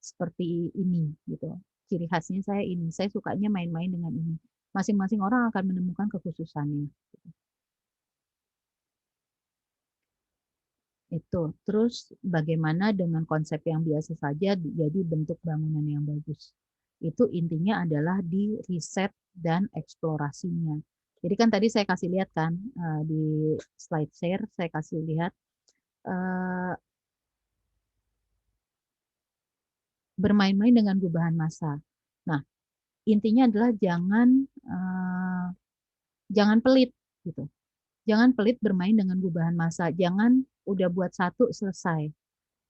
seperti ini gitu. Ciri khasnya saya ini. Saya sukanya main-main dengan ini. Masing-masing orang akan menemukan kekhususannya. Gitu. Itu. Terus bagaimana dengan konsep yang biasa saja jadi bentuk bangunan yang bagus. Itu intinya adalah di riset dan eksplorasinya. Jadi kan tadi saya kasih lihat kan di slide share saya kasih lihat bermain-main dengan gubahan massa. Nah, intinya adalah jangan pelit gitu. Jangan pelit bermain dengan gubahan massa. Jangan udah buat satu selesai.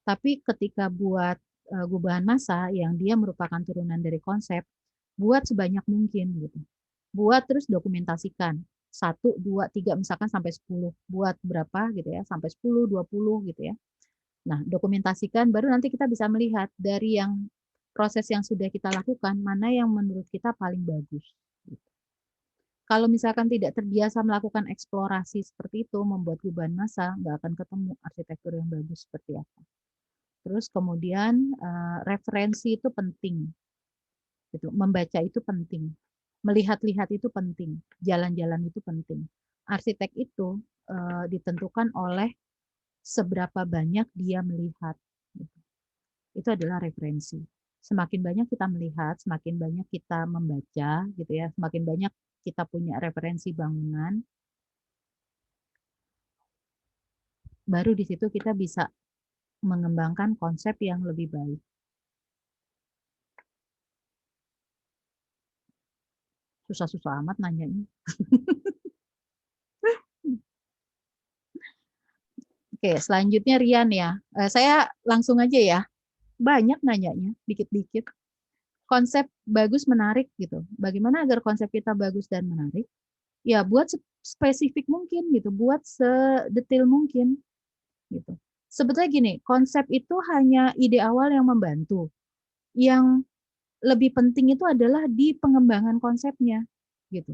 Tapi ketika buat gubahan massa yang dia merupakan turunan dari konsep, buat sebanyak mungkin gitu. Buat terus dokumentasikan. 1, 2, 3 misalkan sampai 10. Buat berapa gitu ya, sampai 10, 20 gitu ya. Nah, dokumentasikan baru nanti kita bisa melihat dari yang proses yang sudah kita lakukan, mana yang menurut kita paling bagus. Kalau misalkan tidak terbiasa melakukan eksplorasi seperti itu, membuat gubahan massa, nggak akan ketemu arsitektur yang bagus seperti apa. Terus kemudian referensi itu penting. Gitu. Membaca itu penting. Melihat-lihat itu penting. Jalan-jalan itu penting. Arsitek itu ditentukan oleh seberapa banyak dia melihat. Gitu. Itu adalah referensi. Semakin banyak kita melihat, semakin banyak kita membaca, gitu ya. Semakin banyak kita punya referensi bangunan, baru di situ kita bisa mengembangkan konsep yang lebih baik. Susah-susah amat nanyanya. Oke, selanjutnya Rian ya. Saya langsung aja ya. Banyak nanyanya, dikit-dikit. Konsep bagus menarik gitu. Bagaimana agar konsep kita bagus dan menarik? Ya, buat spesifik mungkin gitu, buat sedetail mungkin gitu. Sebetulnya gini, konsep itu hanya ide awal yang membantu. Yang lebih penting itu adalah di pengembangan konsepnya gitu.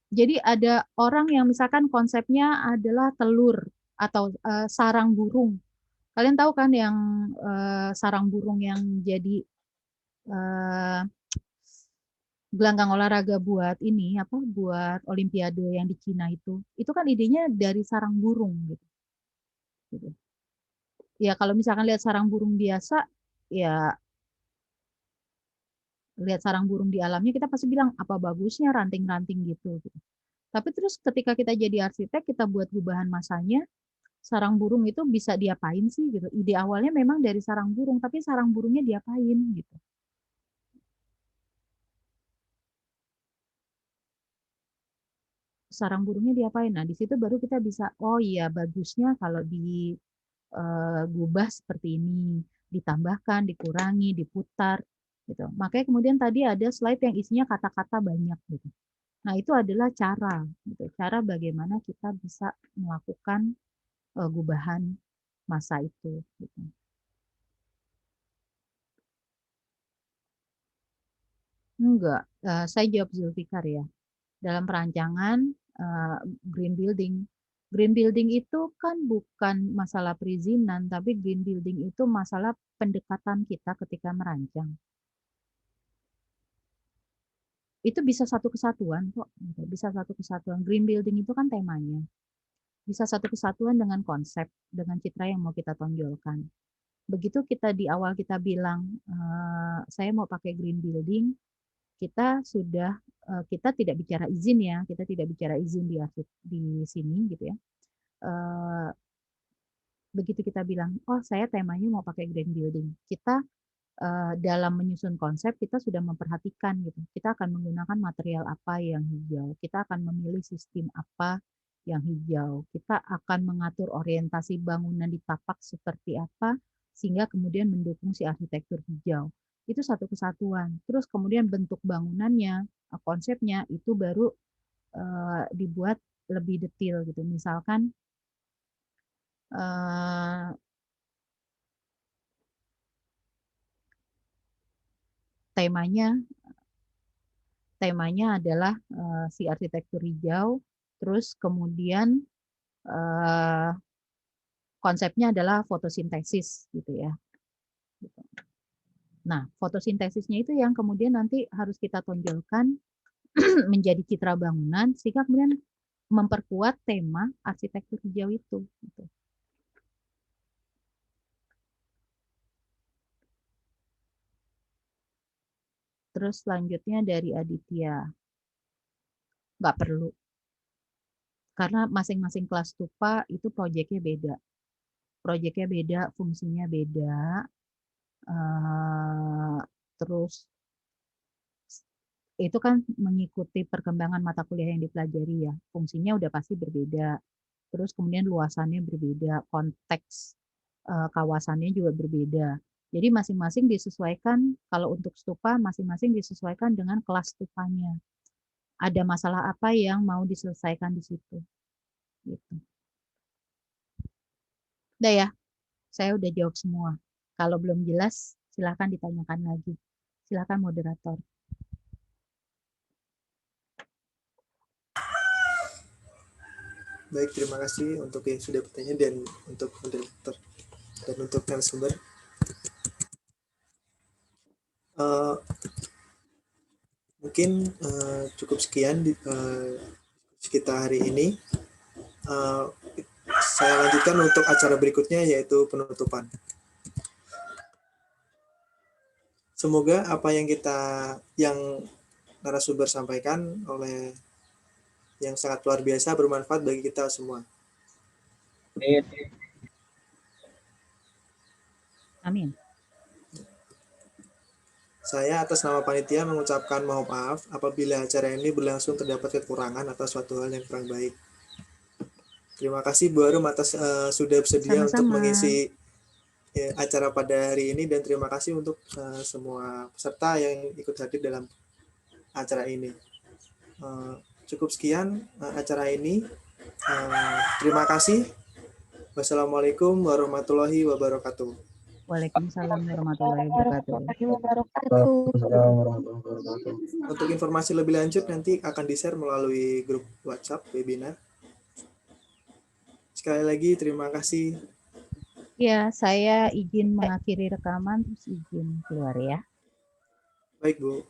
Jadi ada orang yang misalkan konsepnya adalah telur atau sarang burung. Kalian tahu kan yang sarang burung yang jadi gelanggang olahraga buat ini apa buat olimpiade yang di Cina itu kan idenya dari sarang burung gitu. Ya kalau misalkan lihat sarang burung biasa, ya lihat sarang burung di alamnya kita pasti bilang apa bagusnya ranting-ranting gitu. Tapi terus ketika kita jadi arsitek, kita buat gubahan masanya, sarang burung itu bisa diapain sih gitu. Ide awalnya memang dari sarang burung, tapi sarang burungnya diapain gitu. Sarang burungnya diapain? Nah, di situ baru kita bisa, oh iya bagusnya kalau digubah seperti ini, ditambahkan, dikurangi, diputar gitu. Makanya kemudian tadi ada slide yang isinya kata-kata banyak gitu. Nah, itu adalah cara gitu. Cara bagaimana kita bisa melakukan gubahan masa itu gitu. Enggak, saya jawab Zulfikar ya. Dalam perancangan green building. Green building itu kan bukan masalah perizinan, tapi green building itu masalah pendekatan kita ketika merancang. Itu bisa satu kesatuan kok, gitu. Bisa satu kesatuan. Green building itu kan temanya. Bisa satu kesatuan dengan konsep, dengan citra yang mau kita tonjolkan. Begitu kita di awal kita bilang, saya mau pakai green building, kita sudah kita tidak bicara izin ya, kita tidak bicara izin di sini gitu ya. Begitu kita bilang, oh saya temanya mau pakai green building, kita dalam menyusun konsep kita sudah memperhatikan gitu. Kita akan menggunakan material apa yang hijau, kita akan memilih sistem apa yang hijau, kita akan mengatur orientasi bangunan di tapak seperti apa sehingga kemudian mendukung si arsitektur hijau. Itu satu kesatuan. Terus kemudian bentuk bangunannya, konsepnya itu baru dibuat lebih detail gitu. Misalkan temanya adalah si arsitektur hijau, terus kemudian konsepnya adalah fotosintesis gitu ya. Nah, fotosintesisnya itu yang kemudian nanti harus kita tonjolkan menjadi citra bangunan sehingga kemudian memperkuat tema arsitektur hijau itu. Gitu. Terus selanjutnya dari Aditya, nggak perlu. Karena masing-masing kelas stupa itu proyeknya beda. Proyeknya beda, fungsinya beda. Terus itu kan mengikuti perkembangan mata kuliah yang dipelajari ya. Fungsinya udah pasti berbeda. Terus kemudian luasannya berbeda, konteks kawasannya juga berbeda. Jadi masing-masing disesuaikan, kalau untuk stupa masing-masing disesuaikan dengan kelas stupanya. Ada masalah apa yang mau diselesaikan di situ. Gitu. Udah ya, saya udah jawab semua. Kalau belum jelas, silakan ditanyakan lagi. Silakan moderator. Baik, terima kasih untuk yang sudah bertanya dan untuk moderator dan untuk narasumber. Mungkin cukup sekian di kita hari ini. Saya lanjutkan untuk acara berikutnya yaitu penutupan. Semoga apa yang narasumber sampaikan oleh yang sangat luar biasa bermanfaat bagi kita semua. Amin. Saya atas nama panitia mengucapkan mohon maaf apabila acara ini berlangsung terdapat kekurangan atau suatu hal yang kurang baik. Terima kasih Bu Arum atas sudah bersedia Sama-sama. untuk mengisi acara pada hari ini dan terima kasih untuk semua peserta yang ikut hadir dalam acara ini. Cukup sekian acara ini. Terima kasih. Wassalamualaikum warahmatullahi wabarakatuh. Waalaikumsalam warahmatullahi wabarakatuh. Untuk informasi lebih lanjut nanti akan di-share melalui grup WhatsApp webinar. Sekali lagi terima kasih. Ya, saya izin mengakhiri rekaman terus izin keluar ya. Baik, Bu.